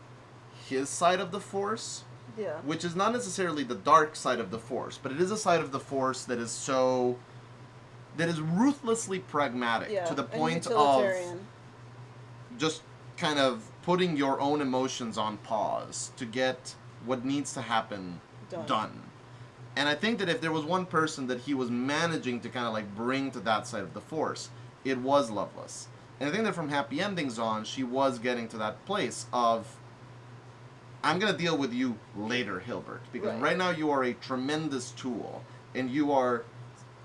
his side of the Force. Yeah. Which is not necessarily the dark side of the Force, but it is a side of the Force that is ruthlessly pragmatic to the point of just kind of putting your own emotions on pause to get what needs to happen done. And I think that if there was one person that he was managing to kind of like bring to that side of the Force, it was Loveless. And I think that from Happy Endings on, she was getting to that place of, I'm going to deal with you later, Hilbert, because right now you are a tremendous tool, and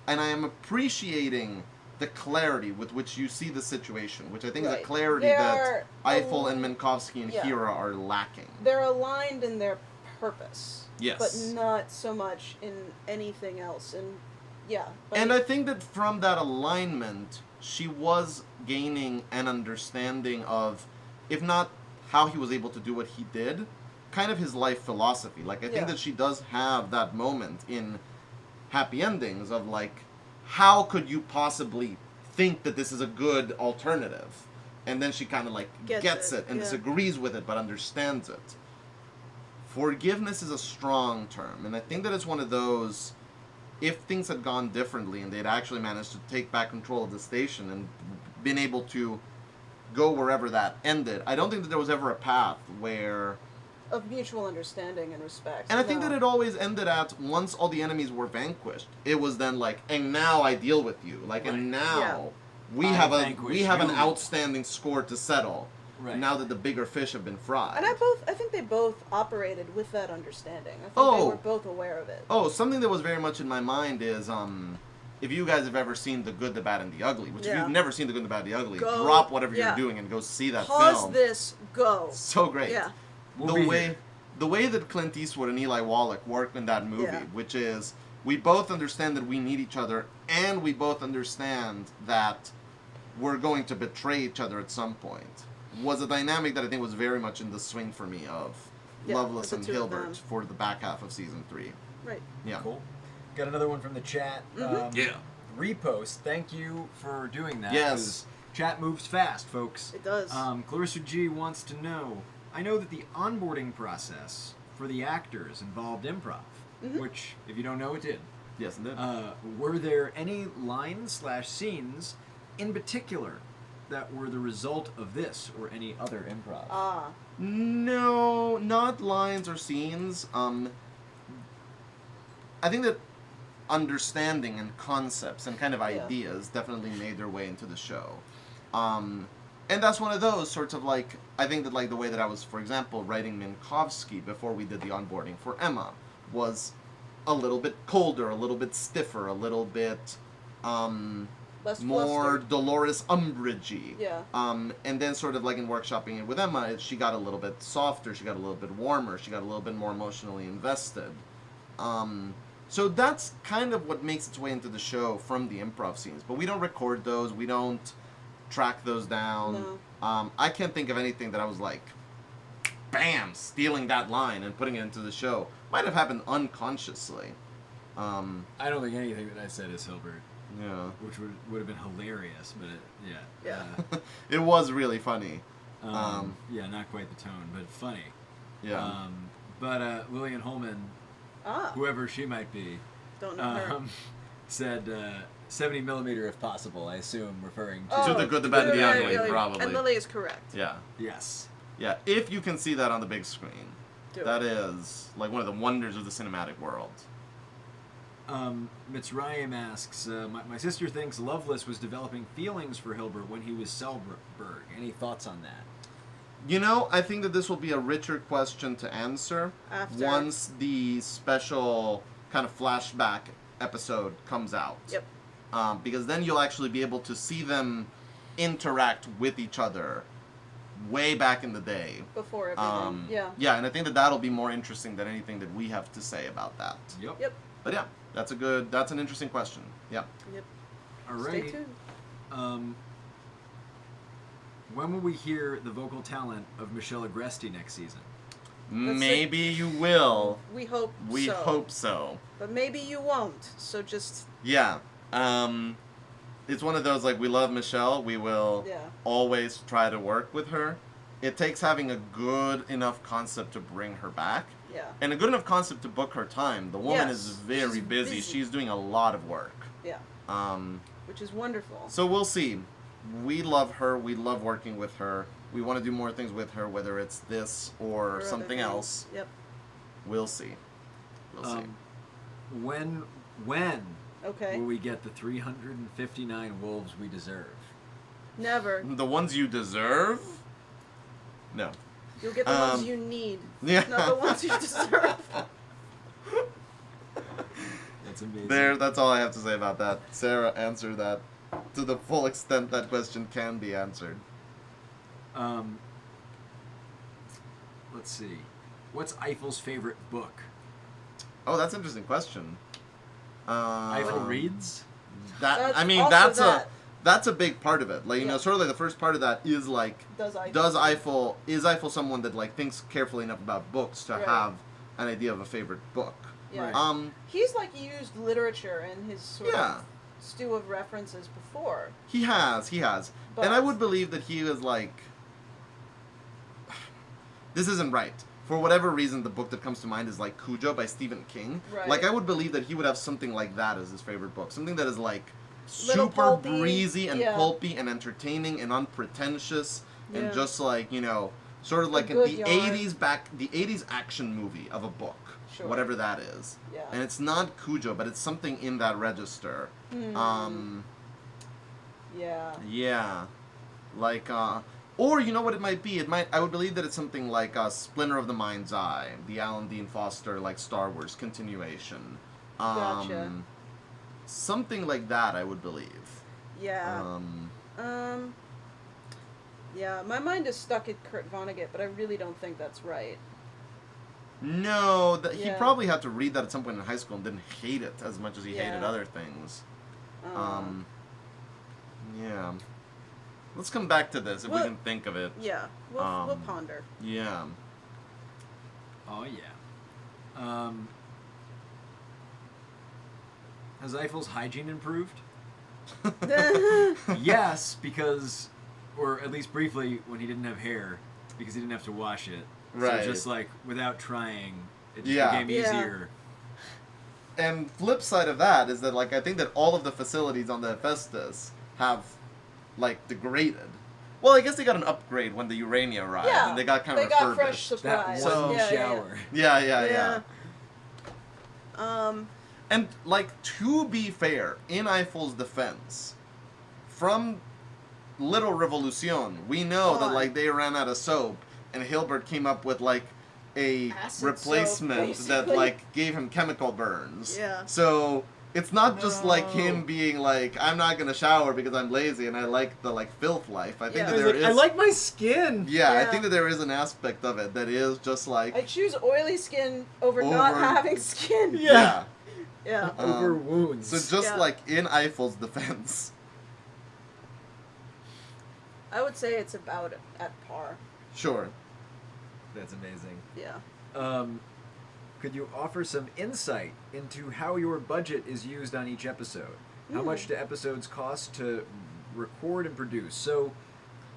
I am appreciating the clarity with which you see the situation, which I think is a Right. clarity They that are Eiffel al- and Minkowski and yeah. Hira are lacking. They're aligned in their purpose. Yes. But not so much in anything else. And yeah. But And I think that from that alignment, she was gaining an understanding of, if not how he was able to do what he did, kind of his life philosophy. Like, I think Yeah. that she does have that moment in Happy Endings of, like, how could you possibly think that this is a good alternative? And then she kind of, like, gets it and yeah. disagrees with it, but understands it. Forgiveness is a strong term, and I think that it's one of those, if things had gone differently and they'd actually managed to take back control of the station and been able to go wherever that ended, I don't think that there was ever a path where... of mutual understanding and respect. And I think No. that it always ended at, once all the enemies were vanquished, it was then like, and now I deal with you. Like, and now Yeah. we I have vanquish an you. outstanding score to settle. Right. Now that the bigger fish have been fried. And I think they both operated with that understanding. I think Oh. they were both aware of it. Oh, something that was very much in my mind is, if you guys have ever seen The Good, the Bad, and the Ugly, which if Yeah. you've never seen The Good, the Bad, and the Ugly, Go- drop whatever yeah. you're doing and go see that Pause film. this, go. So great. Yeah. We'll be here. The way that Clint Eastwood and Eli Wallach work in that movie, Yeah. which is we both understand that we need each other, and we both understand that we're going to betray each other at some point, was a dynamic that I think was very much in the swing for me of Yeah, Loveless the and two of them. Hilbert for the back half of season 3. Right. Yeah. Cool. Got another one from the chat. Mhm. Yeah. Repost. Thank you for doing that. Yes. 'cause Chat moves fast, folks. It does. Clarissa G wants to know, I know that the onboarding process for the actors involved improv, Mhm. which, if you don't know, it did. Yes, indeed. Were there any lines/scenes in particular that were the result of this or any other improv? Ah. No, not lines or scenes. I think that understanding and concepts and kind of Yeah. ideas definitely made their way into the show. And that's one of those sorts of like, I think that like the way that I was, for example, writing Minkowski before we did the onboarding for Emma was a little bit colder, a little bit stiffer, a little bit Less more flustered. Dolores Umbridge-y. Yeah. And then sort of like in workshopping it with Emma, she got a little bit softer, she got a little bit warmer, she got a little bit more emotionally invested. So that's kind of what makes its way into the show from the improv scenes. But we don't record those, we don't track those down. No. I can't think of anything that I was like, bam, stealing that line and putting it into the show. Might have happened unconsciously. I don't think anything that I said is Hilbert, Yeah. which would have been hilarious, but yeah. Yeah. It was really funny. Yeah, not quite the tone, but funny. Yeah. But Lillian Holman, Ah. whoever she might be, Don't know her. said 70 millimeter if possible, I assume, referring to... To the good, the bad, and the ugly, probably. And Lily is correct. Yeah. Yes. Yeah, if you can see that on the big screen, Do that it. is like one of the wonders of the cinematic world. Mitzrayim asks, my sister thinks Loveless was developing feelings for Hilbert when he was Selberg. Any thoughts on that? You know, I think that this will be a richer question to answer After. once the special kind of flashback episode comes out. Yep. Because then you'll actually be able to see them interact with each other way back in the day. Before everything. Yeah. Yeah, and I think that that'll be more interesting than anything that we have to say about that. Yep. Yep. But yeah, that's an interesting question. Yeah. Yep. Alrighty. Stay tuned. When will we hear the vocal talent of Michelle Agresti next season? Maybe you will. We hope We so. hope so. But maybe you won't. So just Yeah. It's one of those, like, we love Michelle. We will Yeah. always try to work with her. It takes having a good enough concept to bring her back. yeah. And a good enough concept to book her time. The woman Yes, is very she's busy. busy. She's doing a lot of work. Yeah. Which is wonderful. So we'll see. We love her. We love working with her. We want to do more things with her, whether it's this or other something things. else. Yep. We'll see. We'll see. When Okay. will we get the 359 wolves we deserve? Never. The ones you deserve? No. You'll get the ones you need. Yeah. Not the ones you deserve. That's amazing. There, that's all I have to say about that. Sarah, answer that to the full extent that question can be answered. Let's see. What's Eiffel's favorite book? Oh, that's an interesting question. Eiffel reads? That I mean, also that's a big part of it. Like, you know, Yeah. sort of like the first part of that is like, is Eiffel someone that like thinks carefully enough about books to Right. have an idea of a favorite book? Yeah. Right. He's like used literature in his sort Yeah. of stew of references before. He has, But- and I would believe that he was like, this isn't right. For whatever reason, the book that comes to mind is like Cujo by Stephen King. Right. Like, I would believe that he would have something like that as his favorite book, something that is like Little super pulpy, breezy and yeah. pulpy and entertaining and unpretentious and Yeah. just like, you know, sort of like good the yarn. 80s action movie of a book, Sure. whatever that is. Yeah. And it's not Cujo, but it's something in that register. Yeah. Yeah, like or you know what it might be? I would believe that it's something like Splinter of the Mind's Eye, the Alan Dean Foster like Star Wars continuation. Gotcha. Something like that, I would believe. Yeah. Yeah, my mind is stuck at Kurt Vonnegut, but I really don't think that's right. No, he Yeah. probably had to read that at some point in high school and didn't hate it as much as he hated Yeah. other things. Yeah. Let's come back to this if we Well, can think of it. Yeah, we'll ponder. Yeah. Oh, yeah. Has Eiffel's hygiene improved? Yes, because, or at least briefly, when he didn't have hair, because he didn't have to wash it. Right. So just like, without trying, it just Yeah. became Yeah. easier. And flip side of that is that, like, I think that all of the facilities on the Hephaestus have, like, degraded. Well, I guess they got an upgrade when the Urania arrived, Yeah, and they got kind of they got fresh refurbished. That supplies. one So- shower. Yeah. Yeah. And, like, to be fair, in Eiffel's defense, from Little Revolution, we know that, God. like, they ran out of soap, and Hilbert came up with, like, a Acid replacement soap, that, basically. like, gave him chemical burns. Yeah. So, it's not just, like, No. him being like, I'm not gonna shower because I'm lazy and I like the, like, filth life. I think Yeah. that He's there like, is... I like my skin! Yeah, I Yeah. think that there is an aspect of it that is just, like... I choose oily skin over not Over- having skin. Yeah. Yeah. Over wounds. So just, Yeah. like, in Eiffel's defense... I would say it's about at par. Sure. That's amazing. Yeah. Could you offer some insight into how your budget is used on each episode? How much do episodes cost to record and produce? So,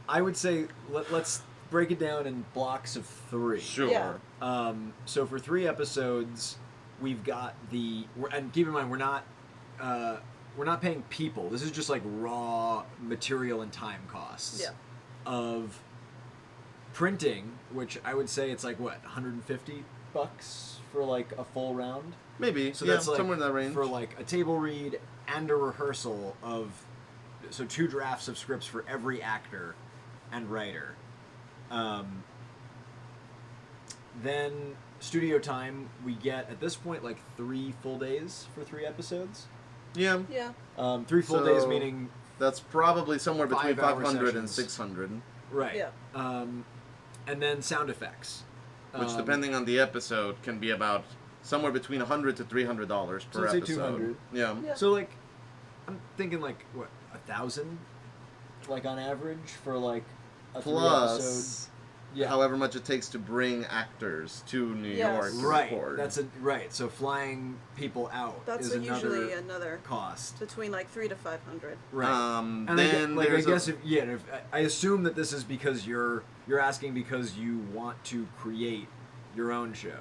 I would say let's break it down in blocks of 3. Sure. Yeah. So for 3 episodes, we've got and keep in mind we're not paying people. This is just like raw material and time costs. Yeah. Of printing, which I would say it's like what, $150 for like a full round. Maybe. So yeah, that's like somewhere in that range. for like a table read and a rehearsal of, so 2 drafts of scripts for every actor and writer. Then studio time, we get at this point like 3 full days for 3 episodes. Yeah. Yeah. 3 full days So- meaning That's probably somewhere between 5-hour 500 and sessions. 600, right. Yeah. And then sound effects, which depending on the episode can be about somewhere between $100 to $300 per So let's say episode. 200. Yeah. Yeah. So like, I'm thinking like what, 1,000, like on average for like a 3 episode. Plus, Yeah. however much it takes to bring actors to New Yes. York to Right. record. Right. So flying people out That's is usually another another cost. between like 300 to 500. Right. And then I there's guess I assume that this is because you're asking because you want to create your own show.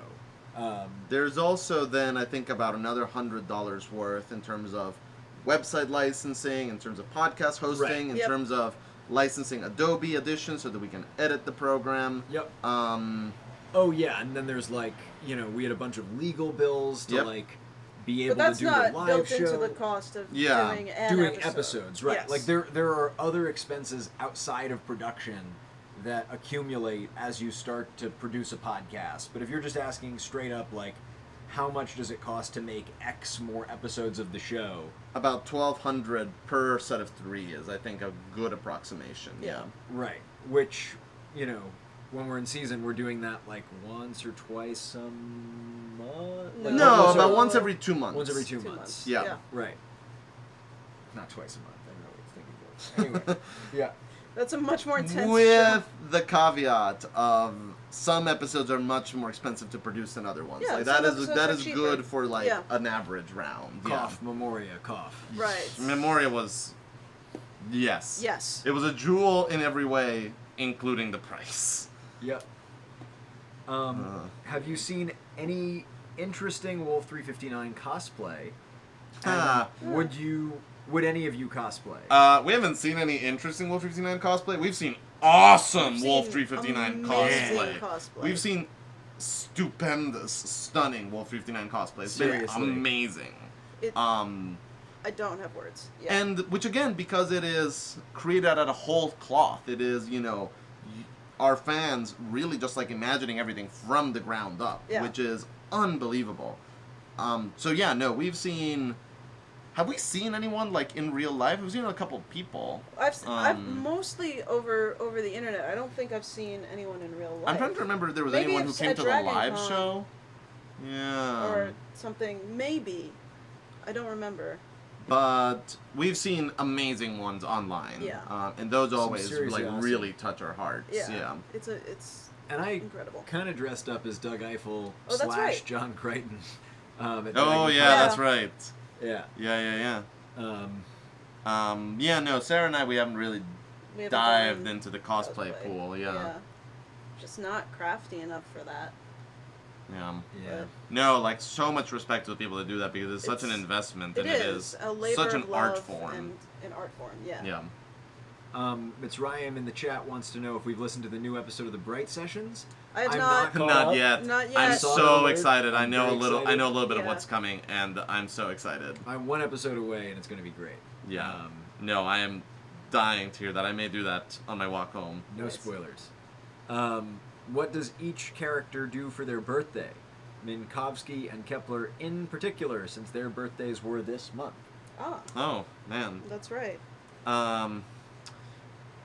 there's also then I think about another $100 worth in terms of website licensing, in terms of podcast hosting, Right. in Yep. terms of licensing Adobe Audition so that we can edit the program. Yep. Uh, Oh yeah, and then there's like we had a bunch of legal bills to Yep. like be But able that's to do not the live built show. into the cost of Yeah. doing episodes, right? Yes. Like there are other expenses outside of production that accumulate as you start to produce a podcast. But if you're just asking straight up like how much does it cost to make X more episodes of the show? About 1,200 per set of 3 is, I think, a good approximation. Yeah. Right. Which, you know, when we're in season, we're doing that like once or twice a month. Like, No, once about or- once every 2 months. once every 2 2 months. Yeah. Right. Not twice a month. I don't know what you're thinking. Anyway, yeah. That's a much more intense With show. the caveat of some episodes are much more expensive to produce than other ones. Yeah, Like some that episodes are is cheaper. good for like Yeah. an average round. Cough, Memoria, cough. Right. Yeah. Memoria was, yes. Yes. It was a jewel in every way, including the price. Yep. Have you seen any interesting Wolf 359 cosplay? Ah. And would any of you cosplay? We haven't seen any interesting Wolf 359 cosplay. We've seen awesome We've Wolf seen 359 amazing cosplay. cosplay. We've seen stupendous, stunning Wolf 359 cosplays. It's been Seriously. amazing. It- I don't have words. Yeah. And which again, because it is created out of whole cloth, it is, you know, our fans really just like imagining everything from the ground up, Yeah. which is unbelievable. So yeah, no, we've seen. Have we seen anyone like in real life? We've seen a couple people. I've mostly over the internet. I don't think I've seen anyone in real life. I'm trying to remember if there was Maybe anyone who it's came at to the Dragon live Con. show. Yeah. or something. Maybe. I don't remember. But we've seen amazing ones online. Yeah. And those Some always seriously like awesome. really touch our hearts. Yeah. Yeah. It's And I incredible. kind of dressed up as Doug Eiffel Oh, that's / right. John Crichton. At Oh Dragon yeah, Con. that's right. Yeah. Yeah. Um, Yeah, no, Sarah and I, we haven't really We haven't dived done into the cosplay pool. Yeah. Just not crafty enough for that. Yeah. yeah. No, like so much respect to the people that do that because it's such an It's- investment It and is a labor such an of art love form. and an art form. Yeah. Yeah. Mitzrayim in the chat wants to know if we've listened to the new episode of the Bright Sessions. I have I'm not. caught Not up. yet. Not yet. I'm Saw so the alert. excited. I I'm know a very little. I excited. know a little bit of Yeah. what's coming, and I'm so excited. I'm one episode away, and it's going to be great. Yeah. No, I am dying to hear that. I may do that on my walk home. No Nice. spoilers. What does each character do for their birthday? Minkowski and Kepler in particular, since their birthdays were this month. Ah, Oh man. that's right.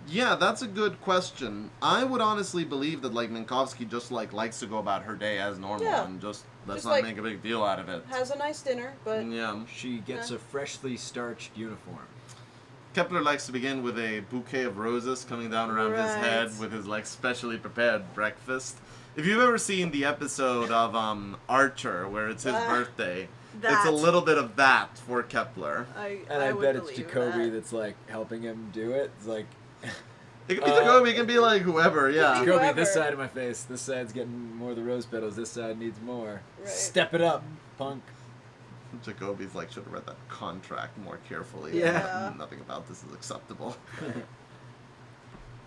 Yeah, that's a good question. I would honestly believe that like Minkowski just like likes to go about her day as normal Yeah. and just let's Just, not like, make a big deal out of it. Has a nice dinner, but Yeah. She gets Yeah. a freshly starched uniform. Kepler likes to begin with a bouquet of roses coming down around his head Right. with his like specially prepared breakfast. If you've ever seen the episode of Archer where it's his Ah, birthday, it's that. a little bit of that for Kepler. And I would bet it's believe Jacoby that. that's like helping him do it. It's like It can be Jacoby, it can be like whoever, yeah. Could be Jacoby, whoever. this side of my face. This side's getting more of the rose petals. This side needs more. Right. Step it up, punk. Jacoby's like should have read that contract more carefully. Yeah. Nothing about this is acceptable.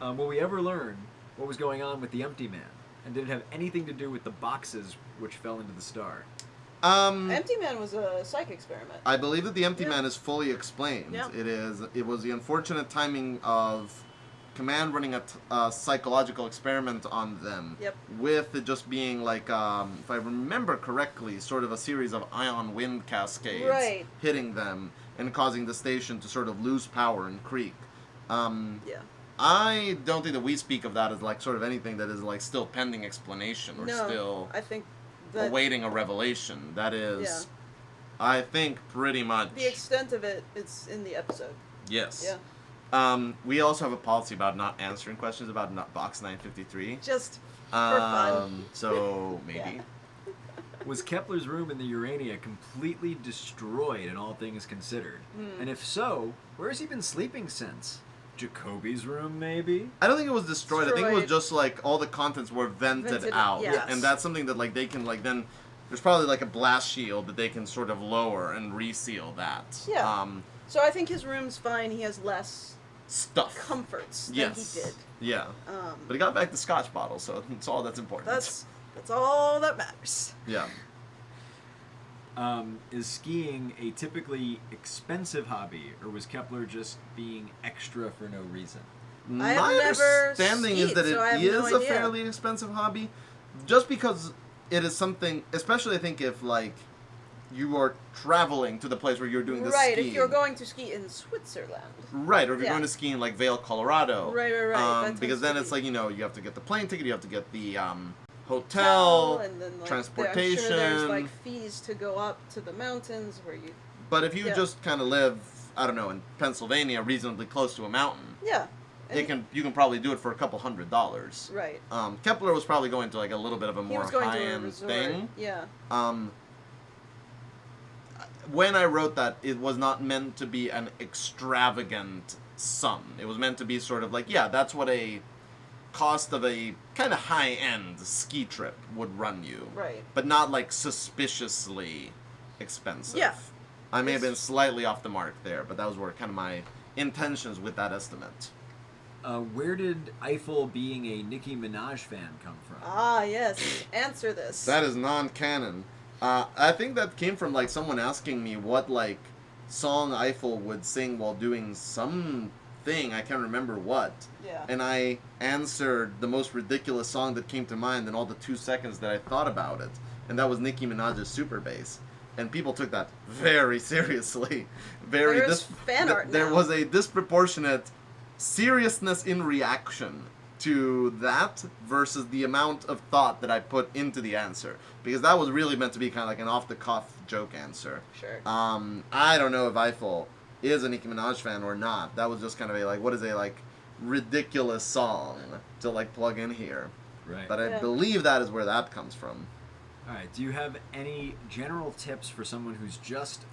Will we ever learn what was going on with the Empty Man? And did it have anything to do with the boxes which fell into the star? Empty Man was a psych experiment. I believe that the Empty Yeah. Man is fully explained. Yeah. It was the unfortunate timing of Command running a psychological experiment on them. Yep. With it just being like, if I remember correctly, sort of a series of ion wind cascades Right. hitting them and causing the station to sort of lose power and creak. Yeah. I don't think that we speak of that as like sort of anything that is like still pending explanation or No, still I think that awaiting a revelation. That is, Yeah. I think, pretty much. the extent of it, it's in the episode. Yes. Yeah. We also have a policy about not answering questions about box 953. Just for fun. So maybe. Yeah. Was Kepler's room in the Urania completely destroyed in all things considered? And if so, where has he been sleeping since? Jacoby's room, maybe? I don't think it was destroyed. I think it was Destroyed. just like all the contents were vented Vented, out, yes. and that's something that like they can like then. There's probably like a blast shield that they can sort of lower and reseal that. Yeah. So I think his room's fine. He has less Stuff. comforts than Yes. he did. Yeah. But he got back the Scotch bottle, so it's all that's important. That's all that matters. Yeah. Is skiing a typically expensive hobby, or was Kepler just being extra for no reason? I have My never understanding is skied, that so I it have no is a idea. fairly expensive hobby, just because it is something, especially I think if like you are traveling to the place where you're doing the Right, skiing. if you're going to ski in Switzerland. Right, or if you're Yeah. going to ski in like Vail, Colorado. Right. That tends Because to then be- it's like, you have to get the plane ticket, you have to get the hotel, and then, like, transportation. I'm sure there's like fees to go up to the mountains where you. But if you Yeah. just kind of live, I don't know, in Pennsylvania, reasonably close to a mountain, Yeah. you can probably do it for a couple $100s. Right. Kepler was probably going to like a little bit of a He more was going to a high-end resort. thing. Yeah. When I wrote that, it was not meant to be an extravagant sum. It was meant to be sort of like, yeah, that's what a cost of a kind of high-end ski trip would run you. Right. But not like suspiciously expensive. Yeah. I may have It's- been slightly off the mark there, but that was where kind of my intentions with that estimate. Where did Eiffel being a Nicki Minaj fan come from? Ah, yes. Answer this. That is non-canon. I think that came from like someone asking me what like song Eiffel would sing while doing something. I can't remember what. Yeah. And I answered the most ridiculous song that came to mind in all the 2 seconds that I thought about it, and that was Nicki Minaj's Super Bass. And people took that very seriously. There's fan art There now. was a disproportionate seriousness in reaction to that versus the amount of thought that I put into the answer, because that was really meant to be kind of like an off-the-cuff joke answer. Sure. I don't know if Eiffel is a Nicki Minaj fan or not. That was just kind of a like, what is a like ridiculous song to like plug in here. Right. But I Yeah. believe that is where that comes from. All right. Do you have any general tips for someone who's just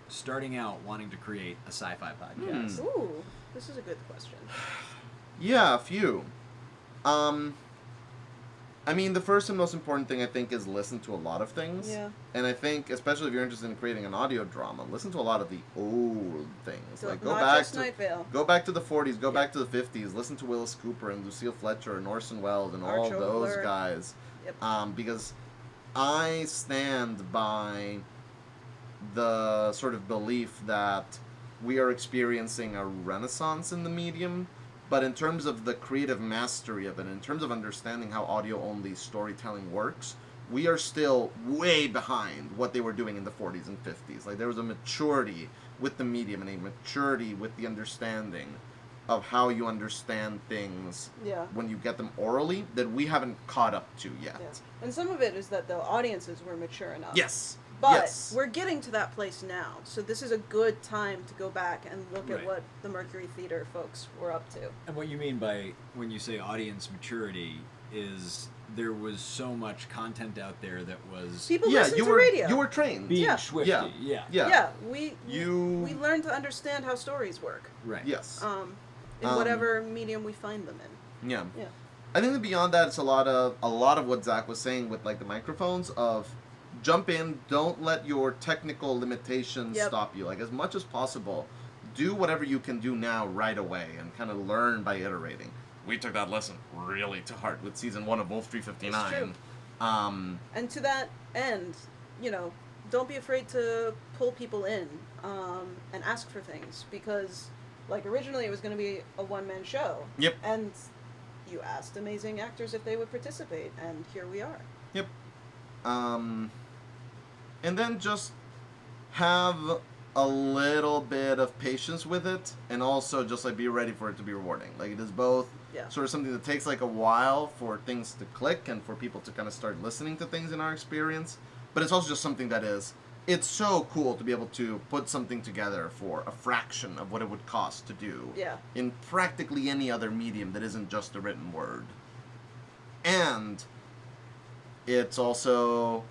starting out wanting to create a sci-fi podcast? Ooh, this is a good question. Yeah, a few. I mean, the first and most important thing I think is listen to a lot of things. Yeah. And I think, especially if you're interested in creating an audio drama, listen to a lot of the old things. So Like not go back just to Night Vale. go back to the 40s, go back to the 50s, listen to Willis Cooper and Lucille Fletcher and Orson Welles and all Arch those Oboler. guys. Yep. Because I stand by the sort of belief that we are experiencing a renaissance in the medium, but in terms of the creative mastery of it, in terms of understanding how audio-only storytelling works, we are still way behind what they were doing in the 40s and 50s. Like, there was a maturity with the medium and a maturity with the understanding of how you understand things Yeah. when you get them orally that we haven't caught up to yet. Yeah. And some of it is that the audiences were mature enough. Yes. But yes. we're getting to that place now, so this is a good time to go back and look Right. at what the Mercury Theater folks were up to. And what you mean by when you say audience maturity is there was so much content out there that was People Yeah, listen you to were radio. you were trained. being Yeah. swifty. Yeah. Yeah. Yeah. Yeah, we learned to understand how stories work. Right. Yes. In whatever medium we find them in. Yeah. Yeah. I think that beyond that, it's a lot of what Zach was saying with like the microphones of jump in, don't let your technical limitations Yep. stop you. Like as much as possible, do whatever you can do now right away and kind of learn by iterating. We took that lesson really to heart with season 1 of Wolf 359. It's true. Um, And to that end, don't be afraid to pull people in and ask for things, because like originally it was going to be a one-man show. Yep. And you asked amazing actors if they would participate, and here we are. Yep. And then just have a little bit of patience with it, and also just like be ready for it to be rewarding. Like it is both Yeah. sort of something that takes like a while for things to click and for people to kind of start listening to things in our experience, but it's also just something that it's so cool to be able to put something together for a fraction of what it would cost to do Yeah. in practically any other medium that isn't just a written word. And it's also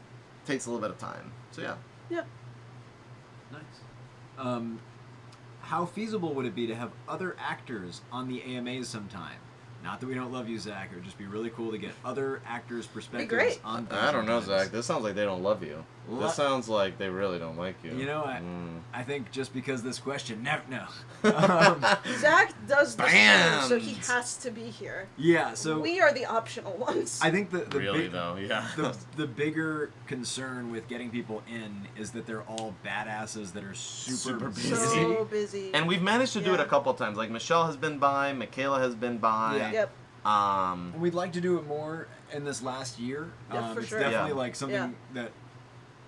takes a little bit of time. So yeah. Yeah. Nice. How feasible would it be to have other actors on the AMAs sometime? Not that we don't love you, Zach. It would just be really cool to get other actors' perspectives great. on things. I don't know, sometimes. Zach. This sounds like they don't love you. What? This sounds like they really don't like you. You know, Mm. I think just because this question, never no. Zach does this Banned. show, so he has to be here. Yeah, so We are the optional ones. I think the Really big, though, yeah. the bigger concern with getting people in is that they're all badasses that are super busy. so busy. And we've managed to do it Yeah. a couple times. Like Michelle has been by, Michaela has been by. Yeah. Yep. And we'd like to do it more. in this last year. Yeah, for it's sure. definitely Yeah. like something that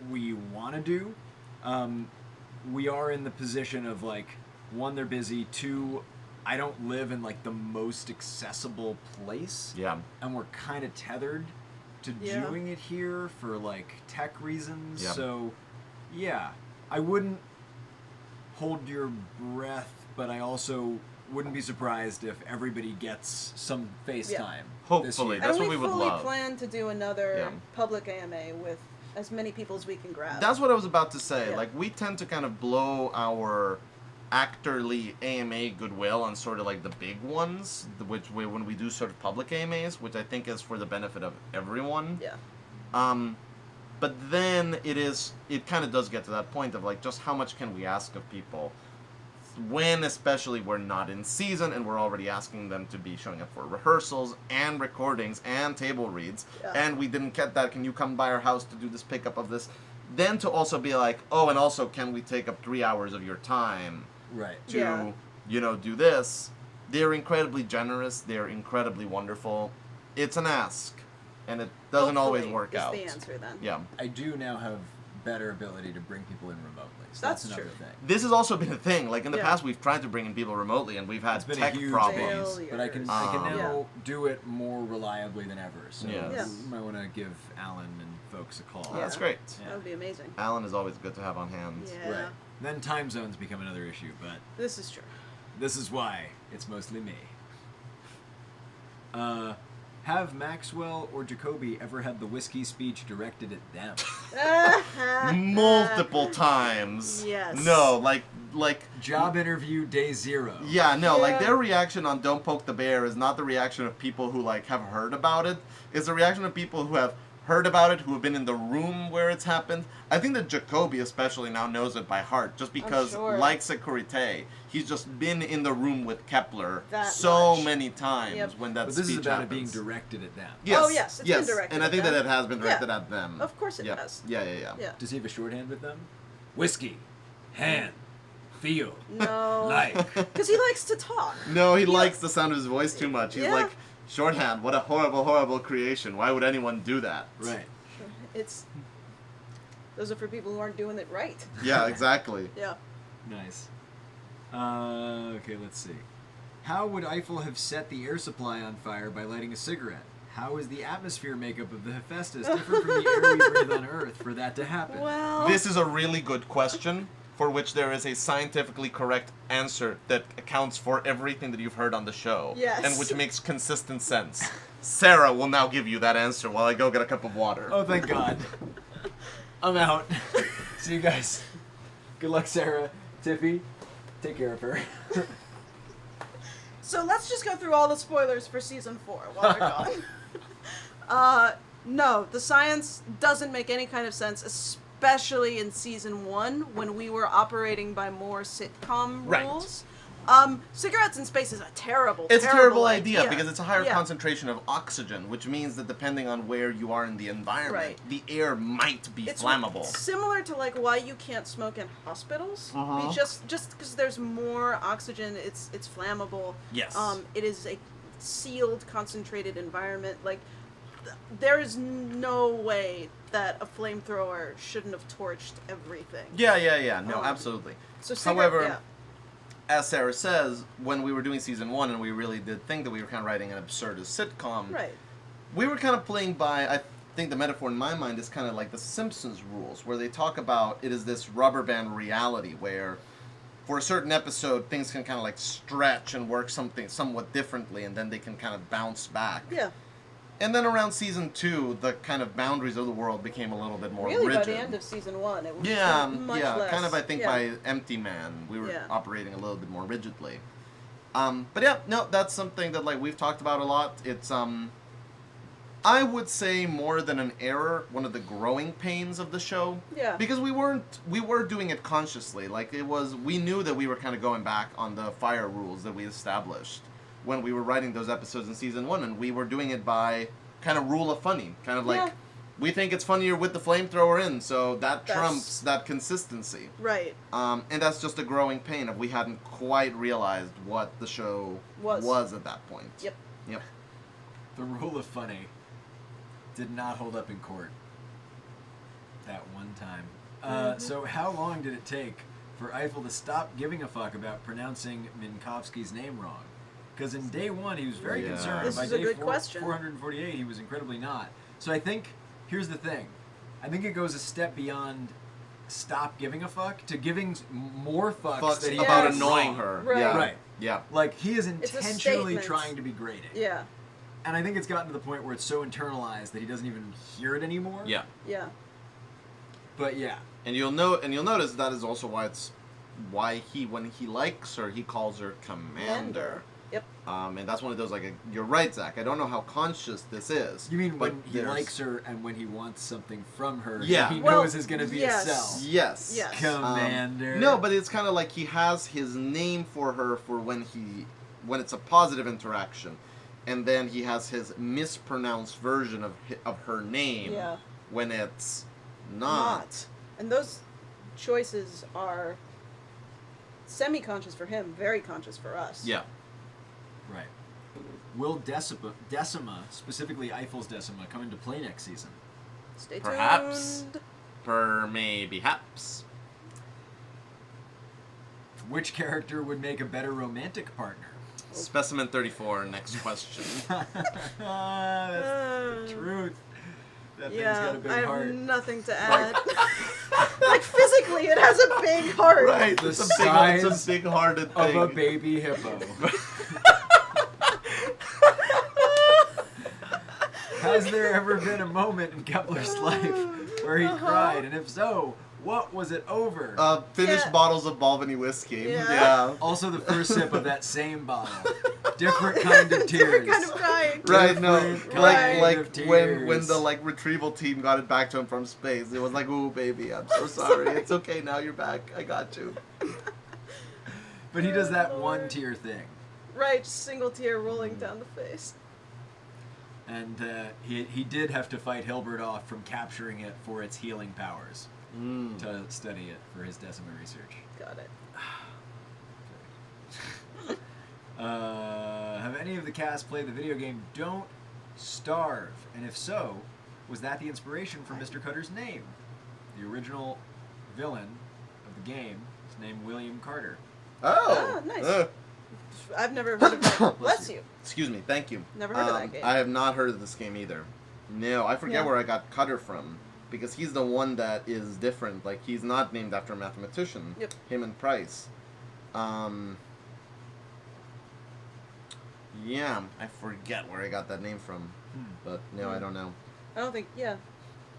we want to do. We are in the position of like, one, they're busy. Two, I don't live in like the most accessible place. Yeah. And we're kind of tethered to Yeah. doing it here for like tech reasons. Yeah. So, yeah, I wouldn't hold your breath, but I also wouldn't be surprised if everybody gets some FaceTime. This Hopefully. year. That's and what we would fully love. plan to do another Yeah. public AMA with as many people as we can grab. That's what I was about to say. Yeah. Like, we tend to kind of blow our actorly AMA goodwill on sort of like the big ones, when we do sort of public AMAs, which I think is for the benefit of everyone. Yeah. But then it kind of does get to that point of like, just how much can we ask of people when especially we're not in season and we're already asking them to be showing up for rehearsals and recordings and table reads, Yeah. and we didn't get that, can you come by our house to do this pickup of this? Then to also be like, oh, and also can we take up 3 hours of your time Right. to, Yeah. do this? They're incredibly generous, they're incredibly wonderful. It's an ask, and it doesn't always Hopefully work is out. the answer then. Yeah. I do now have better ability to bring people in remotely. So That's that's another true. thing. This has also been a thing. Like in the Yeah. past, we've tried to bring in people remotely, and we've had It's been tech a huge problems. base, but I can Um, now do it more reliably than ever. So Yes. Yeah. you might want to give Alan and folks a call. Yeah. That's great. Yeah. That would be amazing. Alan is always good to have on hand. Yeah. Right. Then time zones become another issue, but This is true. this is why it's mostly me. Have Maxwell or Jacoby ever had the whiskey speech directed at them? Multiple times. Yes. No, like, Job interview day 0. yeah, no, like Yeah. their reaction on "Don't Poke the Bear" is not the reaction of people who like have heard about it. It's the reaction of people who have heard about it, who have been in the room where it's happened. I think that Jacoby especially now knows it by heart, just because, sure. like Securite, he's just been in the room with Kepler That so much. many times Yep. when that But this speech is about happens. it being directed at them. Yes, Oh, yes, it's been directed and I at think them. that it has been directed Yeah. at them. Of course it yeah. has. Yeah. Yeah. Does he have a shorthand with them? Whiskey, hand, feel, No. like. Because he likes to talk. No, he Yeah. likes the sound of his voice too much. He's Yeah. like, shorthand, what a horrible, horrible creation. Why would anyone do that? Right. It's. Those are for people who aren't doing it right. Yeah, exactly. Yeah. Nice. Okay, let's see. How would Eiffel have set the air supply on fire by lighting a cigarette? How is the atmosphere makeup of the Hephaestus different from the air we breathe on Earth for that to happen? Well. This is a really good question for which there is a scientifically correct answer that accounts for everything that you've heard on the show. Yes. And which makes consistent sense. Sarah will now give you that answer while I go get a cup of water. Oh, thank God. I'm out. See you guys. Good luck, Sarah. Tiffy, take care of her. So let's just go through all the spoilers for season 4 while they're gone. No, the science doesn't make any kind of sense, especially in season 1 when we were operating by more sitcom Right. rules. Cigarettes in space is a terrible, It's a terrible terrible idea because it's a higher Yeah. concentration of oxygen, which means that depending on where you are in the environment, Right. the air might be It's flammable. similar to like why you can't smoke in hospitals. Uh-huh. Just because there's more oxygen, it's flammable. Yes. It is a sealed, concentrated environment. Like there is no way that a flamethrower shouldn't have torched everything. Yeah. No, Um, absolutely. So However, yeah. as Sarah says, when we were doing season 1 and we really did think that we were kind of writing an absurdist sitcom, Right. we were kind of playing by, I think the metaphor in my mind is kind of like the Simpsons rules, where they talk about it is this rubber band reality where for a certain episode things can kind of like stretch and work something somewhat differently and then they can kind of bounce back. Yeah. And then around season 2, the kind of boundaries of the world became a little bit more Really, rigid. by the end of season 1, it was Yeah, much yeah, less. kind of. I think Yeah. by Empty Man, we were Yeah. operating a little bit more rigidly. But yeah, no, that's something that like we've talked about a lot. It's I would say more than an error, one of the growing pains of the show. Yeah. Because we were doing it consciously. Like we knew that we were kind of going back on the fire rules that we established when we were writing those episodes in season 1, and we were doing it by kind of rule of funny, kind of like. Yeah. We think it's funnier with the flamethrower in, so that That's- trumps that consistency. Right. And that's just a growing pain of we hadn't quite realized what the show was at that point. Yep. Yep. The rule of funny. did not hold up in court. That one time. So how long did it take for Eiffel to stop giving a fuck about pronouncing Minkowski's name wrong? Because in day one, he was very concerned. This By is a day good question. 448, he was incredibly not. So I think, here's the thing. I think it goes a step beyond stop giving a fuck to giving more fucks that he about Yes. annoying her. Right. Yeah. Right. Yeah. Like, he is It's a intentionally statement. trying to be grating. Yeah. And I think it's gotten to the point where it's so internalized that he doesn't even hear it anymore. Yeah. Yeah. But yeah. And you'll notice that is also why he when he likes her, he calls her Commander. Yep. And that's one of those you're right, Zach. I don't know how conscious this is. You mean but when he likes her and when he wants something from her, Yeah. he Well, knows is going to be yes. a sell. Yes. Yes. Commander. No, but it's kind of like he has his name for her for when it's a positive interaction, and then he has his mispronounced version of her name Yeah. when it's not. And those choices are semi-conscious for him, very conscious for us. Yeah. Right. Will Decima, specifically Eiffel's Decima, come into play next season? Stay tuned. Perhaps. Maybe haps. Which character would make a better romantic partner? Specimen 34. Next question. That's the truth. That thing's got Yeah, a big I have heart. nothing to add. Like physically, it has a big heart. Right. The It's size a big-hearted Of thing. a baby hippo. Has there ever been a moment in Kepler's life where he cried? And if so, what was it over? Finished Yeah. bottles of Balvenie whiskey. Yeah. Also, the first sip of that same bottle. Different kind of tears. Different kind of crying. Right, no, Different kind like of when tears. the retrieval team got it back to him from space, it was like, "Ooh, baby, I'm so sorry. It's okay now. You're back. I got you." But he does that Lord. one tear thing. Right, just single tear rolling down the face. And he did have to fight Hilbert off from capturing it for its healing powers to study it for his Decima research. Got it. Have any of the cast played the video game Don't Starve? And if so, was that the inspiration for Mr. Cutter's name? The original villain of the game is named William Carter. Oh, Ah, nice. I've never heard of that. Bless you. Excuse me. Thank you. Never heard of that game. I have not heard of this game either. No, I forget Yeah. where I got Cutter from because he's the one that is different. Like he's not named after a mathematician. Yep. Him and Price. Yeah, I forget where I got that name from, but no, I don't know. I don't think, yeah.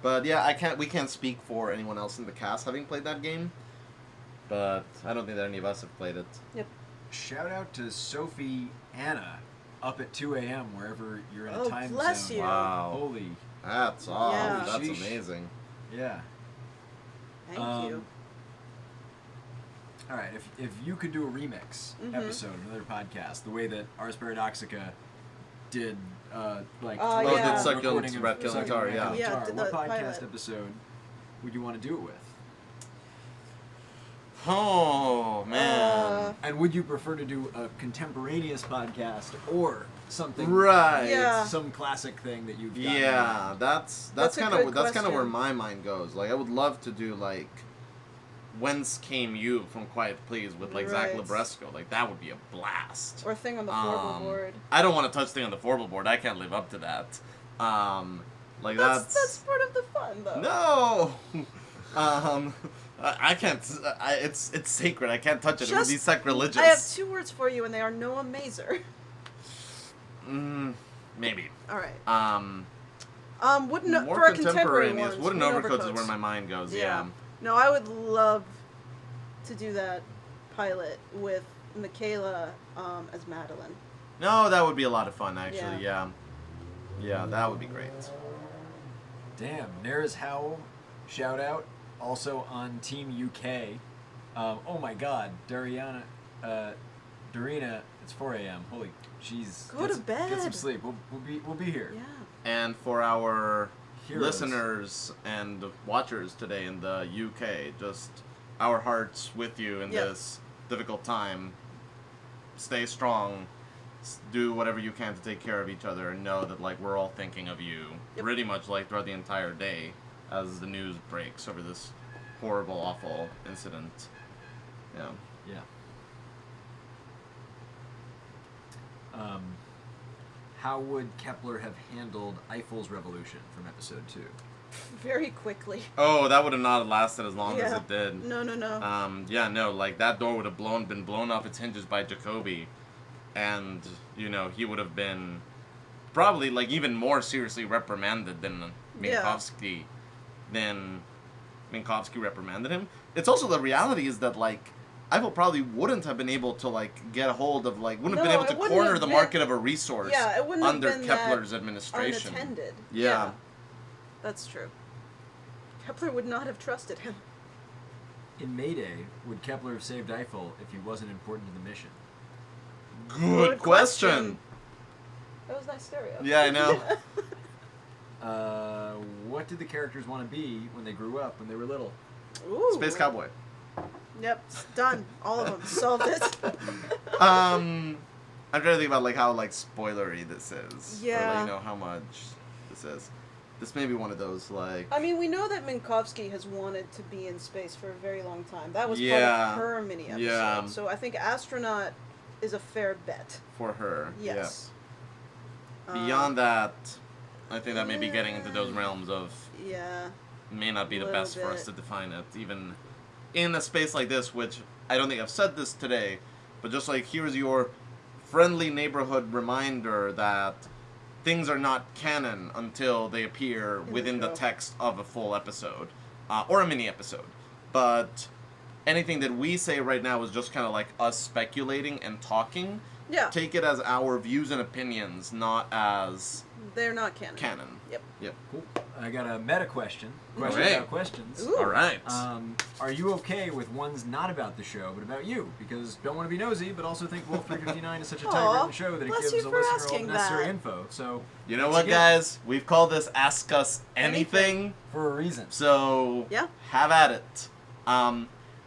But yeah, we can't speak for anyone else in the cast having played that game. But I don't think that any of us have played it. Yep. Shout out to Sophie Anna up at 2 a.m. wherever you're in a Oh, time bless zone. you. Wow. Holy, That's awesome. Yeah. That's Sheesh. amazing. yeah. Thank you. All right, if you could do a remix Mhm. episode, another podcast, the way that Ars Paradoxica did, like, Oh, Oh, yeah. did Suck Your recording of Red Kill Suck Guitar, Your yeah. Red Yeah, Guitar, did what the podcast pilot. episode would you want to do it with? Oh man. And would you prefer to do a contemporaneous podcast or something? Right. Yeah. Some classic thing that you've gotten Yeah, that's That's a kind good of where question. my mind goes. Like I would love to do like Whence Came You from Quiet Please with like Zach Right. Libresco. Like that would be a blast. Or Thing on the Floorboard. I don't want to touch Thing on the Floorboard board. I can't live up to that. Like That's part of the fun, though. no. I can't. It's sacred. I can't touch it. It would be Just- sacrilegious. I have 2 words for you, and they are Noah Mazer. Maybe. All right. More for a contemporary contemporaneous. one, Wooden Overcoats is where my mind goes. Yeah. No, I would love to do that pilot with Michaela as Madeline. No, that would be a lot of fun. Actually, yeah. Yeah, that would be great. Damn, Nara's Howl, shout out. Also on Team UK. Oh my god, Darina, it's 4 a.m. Holy, jeez. Go to bed. Get some sleep. We'll be here. Yeah. And for our Heroes. listeners and watchers today in the UK, just our hearts with you in Yep. this difficult time. Stay strong. do whatever you can to take care of each other and know that like we're all thinking of you Yep. pretty much like throughout the entire day as the news breaks over this horrible, awful incident. Yeah. Yeah. How would Kepler have handled Eiffel's revolution from episode 2? Very quickly. Oh, that would have not lasted as long as Yeah. it did. No. Yeah, no, like that door would have been blown off its hinges by Jacoby, and you know he would have been probably like even more seriously reprimanded than Minkowski, reprimanded him. It's also the reality is that like Eiffel probably wouldn't have been able to like get a hold of like wouldn't have been No, able to it wouldn't corner have the been- market of a resource Yeah, it wouldn't have under been that Kepler's administration. Unattended. Yeah. That's true. Kepler would not have trusted him. In Mayday, would Kepler have saved Eiffel if he wasn't important to the mission? Good question. That was nice stereo. Yeah, I know. What did the characters want to be when they grew up, when they were little? Ooh. Space Cowboy. Yep, it's done. All of them. Solved it. I'm trying to think about like how like spoilery this is. Or, Yeah. like, you know how much this is. This may be one of those like. I mean, we know that Minkowski has wanted to be in space for a very long time. That was Yeah. part of her mini episode. Yeah. So I think astronaut is a fair bet. For her. Yes. Yeah. Beyond that, I think that may be getting into those realms of Yeah. may not be the Little best for us bit. to define it, even in a space like this, which I don't think I've said this today, but just like here's your friendly neighborhood reminder that things are not canon until they appear the within the show. text of a full episode or a mini episode. But anything that we say right now is just kind of like us speculating and talking. Yeah. Take it as our views and opinions, not as They're not canon. canon. Yep. Yep. Cool. I got a meta question. Question Alright. about questions. Ooh. All right. Are you okay with ones not about the show, but about you? Because don't want to be nosy, but also think Wolf 359 is such a Aw, tight-written show that it bless gives you a for listener all the asking necessary that. info. So, You know once what, again, guys? We've called this Ask Us Anything, For a reason. so Yeah. have at it.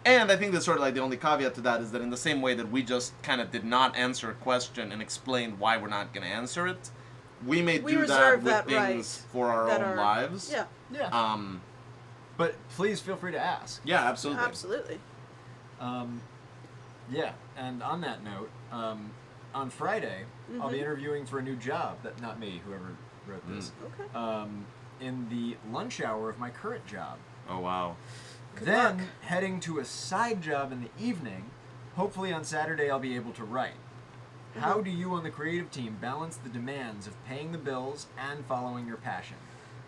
And I think that's sort of like the only caveat to that is that in the same way that we just kind of did not answer a question and explained why we're not going to answer it, we may We do that reserve with that things right for our that own are- lives. Yeah. Yeah. But please feel free to ask. Yeah, absolutely. Absolutely. Yeah, and on that note, on Friday, I'll be interviewing for a new job. That not me, whoever wrote this. Okay. In the lunch hour of my current job. Oh, wow. Good Then luck. heading to a side job in the evening. Hopefully on Saturday I'll be able to write. How do you on the creative team balance the demands of paying the bills and following your passion?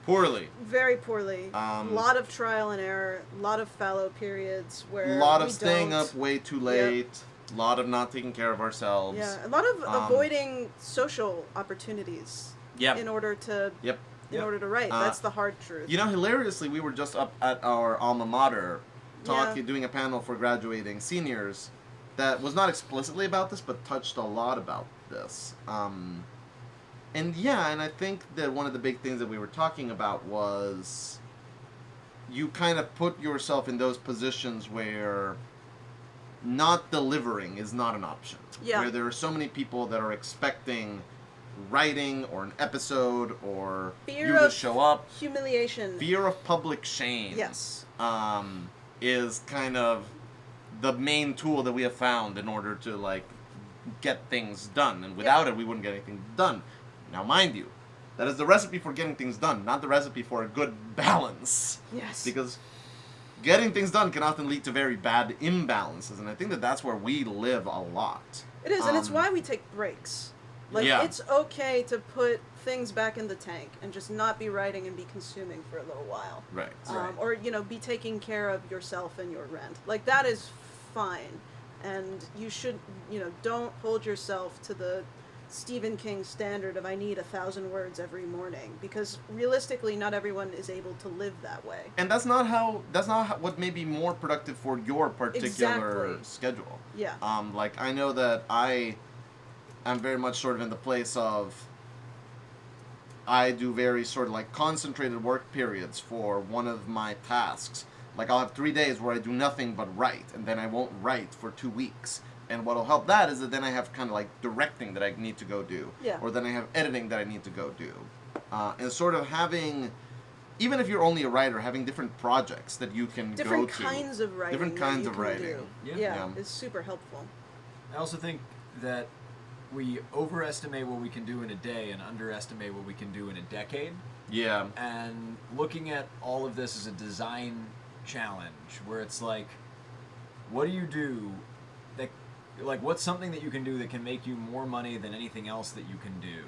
Poorly. Very poorly. A Um, lot of trial and error. A lot of fallow periods A where lot of we staying don't- up way too late. A lot of not taking care of ourselves. Yeah, a lot of Um, avoiding social opportunities. Yep. In order to Yep. in order to write. Uh, That's the hard truth. You know, hilariously, we were just up at our alma mater Yeah. doing a panel for graduating seniors that was not explicitly about this, but touched a lot about this. And yeah, and I think that one of the big things that we were talking about was you kind of put yourself in those positions where not delivering is not an option. Yeah. Where there are so many people that are expecting writing or an episode or Fear you to of show up. Humiliation. Fear of public shame Yes. is kind of the main tool that we have found in order to like get things done, and without it we wouldn't get anything done. Now mind you, that is the recipe for getting things done, not the recipe for a good balance, Yes. because getting things done can often lead to very bad imbalances, and I think that that's where we live a lot. It is, and it's Um, why we take breaks. Like, Yeah. it's okay to put things back in the tank and just not be writing and be consuming for a little while. Right. Or, be taking care of yourself and your rent. Like, that is fine. And you should, don't hold yourself to the Stephen King standard of I need 1,000 words every morning. Because realistically, not everyone is able to live that way. And that's not what may be more productive for your particular Exactly. schedule. Yeah. Like I know that I'm very much sort of in the place of I do very sort of like concentrated work periods for one of my tasks. Like I'll have 3 days where I do nothing but write, and then I won't write for 2 weeks. And what'll help that is that then I have kind of like directing that I need to go do. Yeah. Or then I have editing that I need to go do. And sort of having, even if you're only a writer, having different projects that you can Different go to. kinds of writing. Different that kinds you of can writing. do. Yeah. Yeah, Yeah. is super helpful. I also think that we overestimate what we can do in a day and underestimate what we can do in a decade. Yeah. And looking at all of this as a design challenge, where it's like, what do you do that, like, what's something that you can do that can make you more money than anything else that you can do?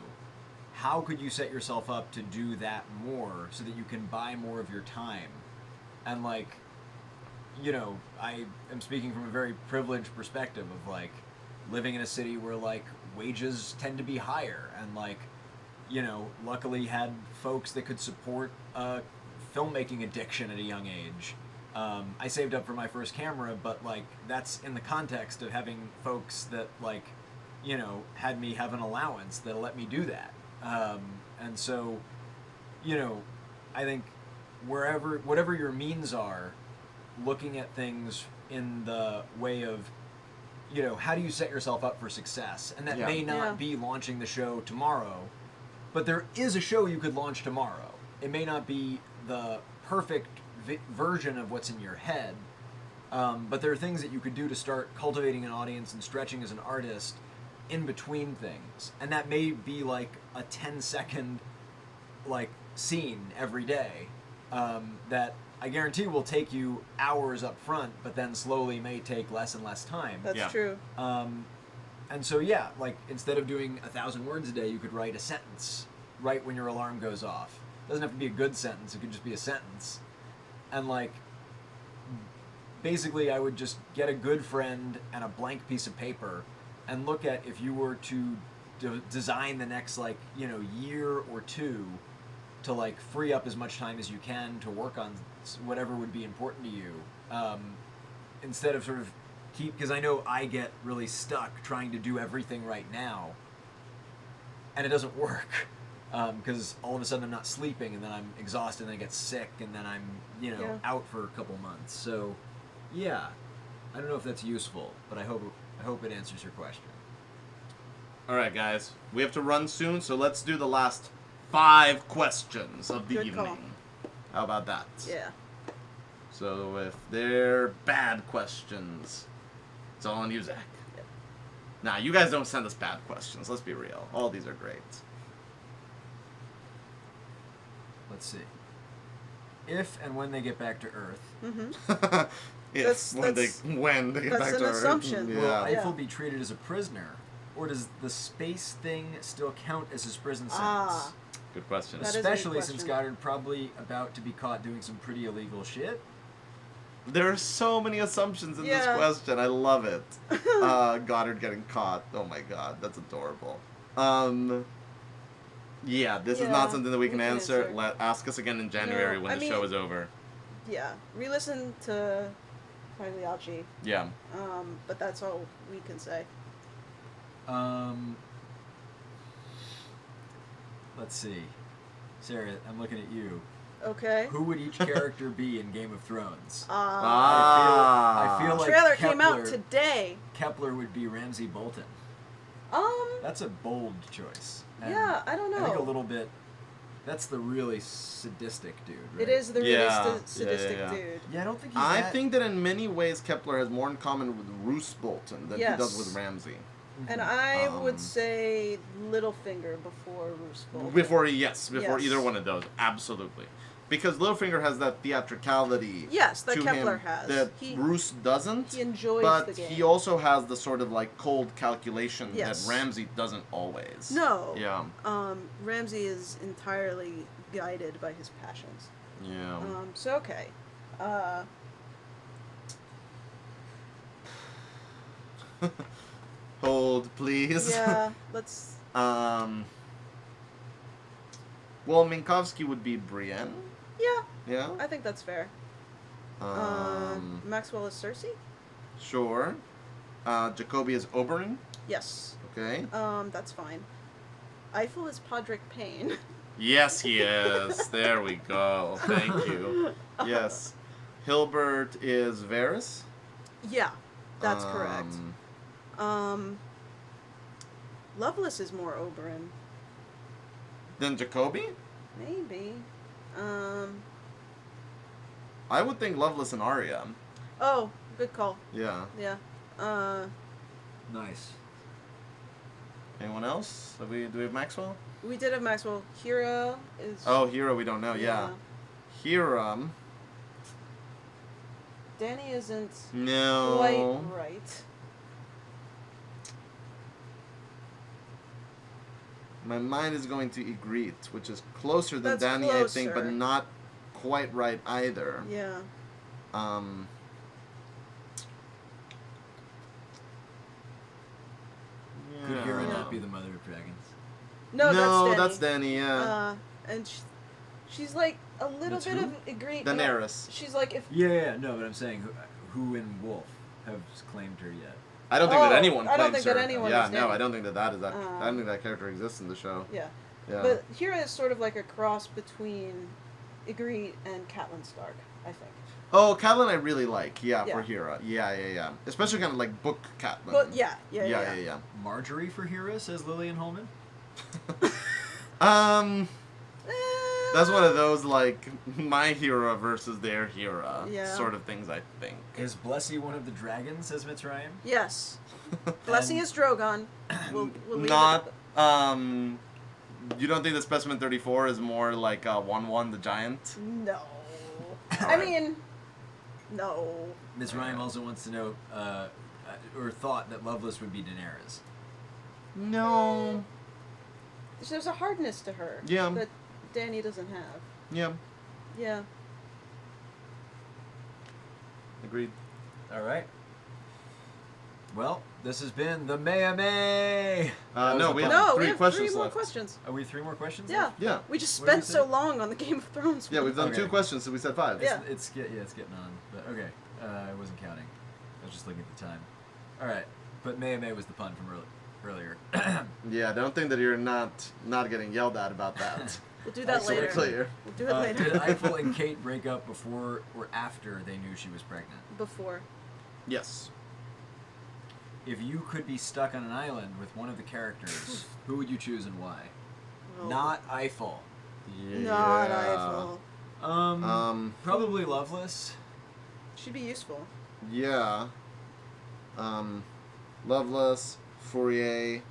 How could you set yourself up to do that more so that you can buy more of your time? And, like, you know, I am speaking from a very privileged perspective of, like, living in a city where, like, wages tend to be higher and, like, you know, luckily had folks that could support a filmmaking addiction at a young age. I saved up for my first camera, but, like, that's in the context of having folks that, like, you know, had me have an allowance that'll let me do that. And so, you know, I think whatever your means are, looking at things in the way of, you know, how do you set yourself up for success? And that Yeah. may not Yeah. be launching the show tomorrow, but there is a show you could launch tomorrow. It may not be the perfect version of what's in your head, but there are things that you could do to start cultivating an audience and stretching as an artist in between things. And that may be like a 10-second like scene every day that I guarantee will take you hours up front, but then slowly may take less and less time. That's Yeah. true. And so, yeah, like, instead of doing 1,000 words a day, you could write a sentence right when your alarm goes off. It doesn't have to be a good sentence, it could just be a sentence. And, like, basically, I would just get a good friend and a blank piece of paper and look at if you were to design the next, like, you know, year or two to, like, free up as much time as you can to work on whatever would be important to you. Instead of sort of because I know I get really stuck trying to do everything right now, and it doesn't work, because all of a sudden I'm not sleeping, and then I'm exhausted, and then I get sick, and then I'm, you know, Yeah. out for a couple months. So, yeah, I don't know if that's useful, but I hope it answers your question. All right, guys. We have to run soon, so let's do the last 5 questions of the Good evening. call. How about that? Yeah. So if they're bad questions, it's all on you, Zach. Yep. Nah, you guys don't send us bad questions. Let's be real. All these are great. Let's see. If and when they get back to Earth, Mm-hmm. If when they That's- get that's back an to Earth. assumption. Yeah. will Yeah. Eiffel be treated as a prisoner, or does the space thing still count as his prison sentence? Ah. Good question. That is a good Especially since question. Goddard probably about to be caught doing some pretty illegal shit. There are so many assumptions in this Yeah. question. I love it. Goddard getting caught. Oh my god, that's adorable. Yeah, this is Yeah, not something that we can answer. answer. Ask us again in January No, when I the mean- show is over. Yeah. Re-listen to Pagliacci, Yeah. but that's all we can say. Let's see. Sarah, I'm looking at you. Okay. Who would each character be in Game of Thrones? Ah. I feel like Trailer came out Kepler- today. Kepler would be Ramsay Bolton. That's a bold choice. And Yeah, I don't I think a know. little bit. That's the really sadistic dude, right? It is the really Yeah. sadistic Yeah. dude. Yeah, I don't think he's I that... think that in many ways Kepler has more in common with Roose Bolton than he does Yes. with Ramsay. And I Um, would say Littlefinger before Roose Bolton. Before Yes. either one of those, absolutely. Because Littlefinger has that theatricality Yes, that to Kepler him has. that He- Roose doesn't. He enjoys But the game. he also has the sort of like cold calculation Yes. that Ramsay doesn't always. No. Yeah. Ramsay is entirely guided by his passions. Yeah. So okay. Hold, please. Yeah, let's. Well, Minkowski would be Brienne. Yeah, Yeah. I think that's fair. Maxwell is Cersei. Sure. Jacoby is Oberyn. Yes. Okay. That's fine. Eiffel is Podrick Payne. Yes, he is. There we go. Thank you. Yes. Hilbert is Varys. Yeah, that's correct. Loveless is more Oberyn. Then Jacoby? Maybe. I would think Loveless and Arya. Oh, good call. Yeah. Yeah. Nice. Anyone else? Do we have Maxwell? We did have Maxwell. Hira is. Oh, Hera, we don't know. Yeah. Hera. Dany isn't No. quite right. My mind is going to Ygritte, which is closer than That's Dany, I think, but closer. not quite right either. Yeah. Could Hera yeah. not be the mother of dragons? No, that's Dany. Dany, yeah. And she's like a little That's bit who? of Ygritte. Daenerys. She's like if. Yeah, no, but I'm saying who in Wolf have claimed her yet? I don't think that Oh, anyone I don't claims think that her. anyone Yeah, is no, Dany. I don't think that is that. I don't think that character exists in the show. Yeah. Yeah. But Hera is sort of like a cross between Ygritte and Catelyn Stark, I think. Oh, Catelyn I really like. Yeah, Yeah. for Hera. Yeah. Especially kind of like book Catelyn. But yeah. Marjorie for Hera, says Lillian Holman. That's one of those like my Hera versus their Hera Yeah. sort of things. I think. Is Blessy one of the dragons, says Mitzrayim? Yes. Blessing And- is Drogon. We'll leave it Not. at You don't think that Specimen 34 is more like 1-1 the giant? No. I Alright. mean, no. Mitzrayim also wants to know, or thought that Loveless would be Daenerys. No. There's a hardness to her Yeah. that Dany doesn't have. Yeah. Yeah. Agreed. All right. Well, this has been the Mea May. No, we have No, three we have questions three more left. questions. Are we 3 more questions? Yeah. left? Yeah. We just What did spent we so say? long on the Game of Thrones. Yeah, we've done Okay. 2 questions, so we said 5. Yeah. It's getting on. But okay, I wasn't counting. I was just looking at the time. All right, but Mea May was the pun from earlier. Yeah, don't think that you're not getting yelled at about that. We'll do that So we're later. Clear. We'll do it later. Did Eiffel and Kate break up before or after they knew she was pregnant? Before. Yes. If you could be stuck on an island with one of the characters, who would you choose and why? Oh. Not Eiffel. Yeah. Not Eiffel. Probably Loveless. She'd be useful. Yeah. Loveless, Fourier.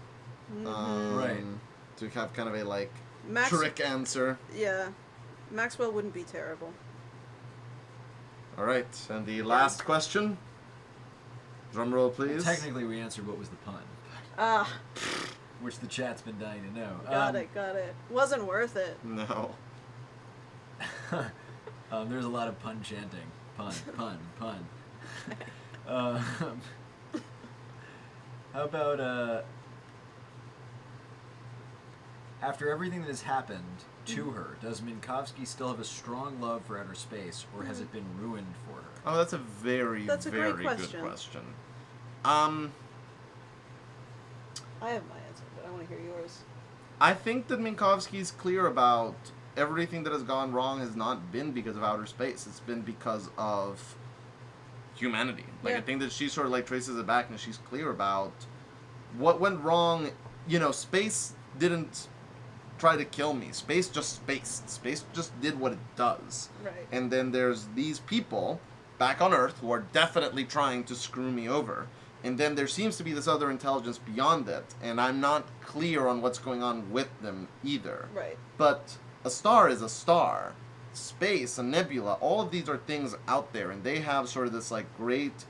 Right. To have kind of a like Max. trick answer. Yeah. Maxwell wouldn't be terrible. All right, and the last question. Drum roll, please. Technically, we answered what was the pun, Ah, which the chat's been dying to know. got it. Wasn't worth it. No. There's a lot of pun chanting. Pun. How about after everything that has happened to her, does Minkowski still have a strong love for outer space, or has it been ruined for her? Oh, that's a very, That's a great very question. good question. I have my answer, but I want to hear yours. I think that Minkowski's clear about everything that has gone wrong has not been because of outer space. It's been because of humanity. Like, Yeah. I think that she sort of, like, traces it back and she's clear about what went wrong. You know, space didn't try to kill me. Space just spaced. Space just did what it does. Right. And then there's these people back on Earth who are definitely trying to screw me over. And then there seems to be this other intelligence beyond it, and I'm not clear on what's going on with them either. Right. But a star is a star. Space, a nebula, all of these are things out there, and they have sort of this like great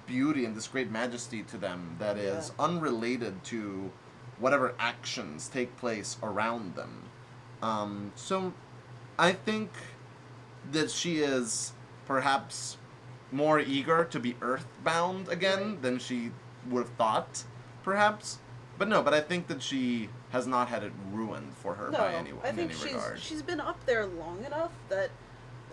beauty and this great majesty to them that is unrelated to whatever actions take place around them. So I think that she is perhaps more eager to be earthbound again Right. than she would have thought, perhaps. But I think that she has not had it ruined for her No, by any, I in think any regard. she's been up there long enough that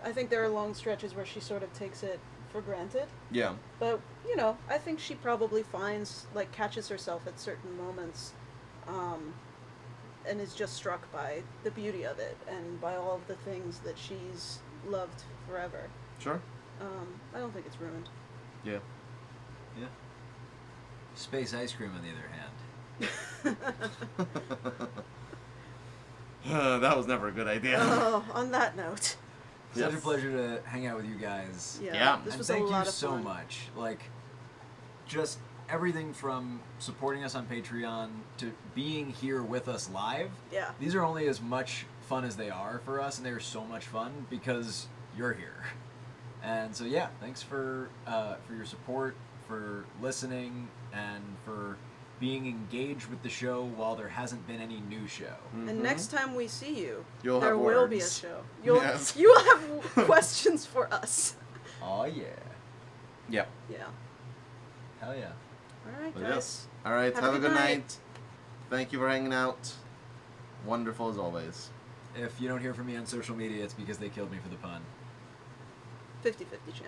I think there are long stretches where she sort of takes it for granted. Yeah. But, you know, I think she probably finds, like, catches herself at certain moments and is just struck by the beauty of it and by all of the things that she's loved forever. Sure. I don't think it's ruined. Yeah. Space ice cream, on the other hand. That was never a good idea. Oh, on that note. Such a Yes. pleasure to hang out with you guys. Yeah. This And was thank a lot you of so fun. much. Like, just everything from supporting us on Patreon to being here with us live. Yeah. These are only as much fun as they are for us, and they are so much fun because you're here. And so yeah, thanks for your support, for listening, and for being engaged with the show while there hasn't been any new show. And next time we see you, You'll there have will be a words. show. Yes. You will have questions for us. Oh yeah. Yep. Yeah. Hell yeah. All right, But guys. yes. All right. Have a good night. Thank you for hanging out. Wonderful as always. If you don't hear from me on social media, it's because they killed me for the pun. 50-50 chance.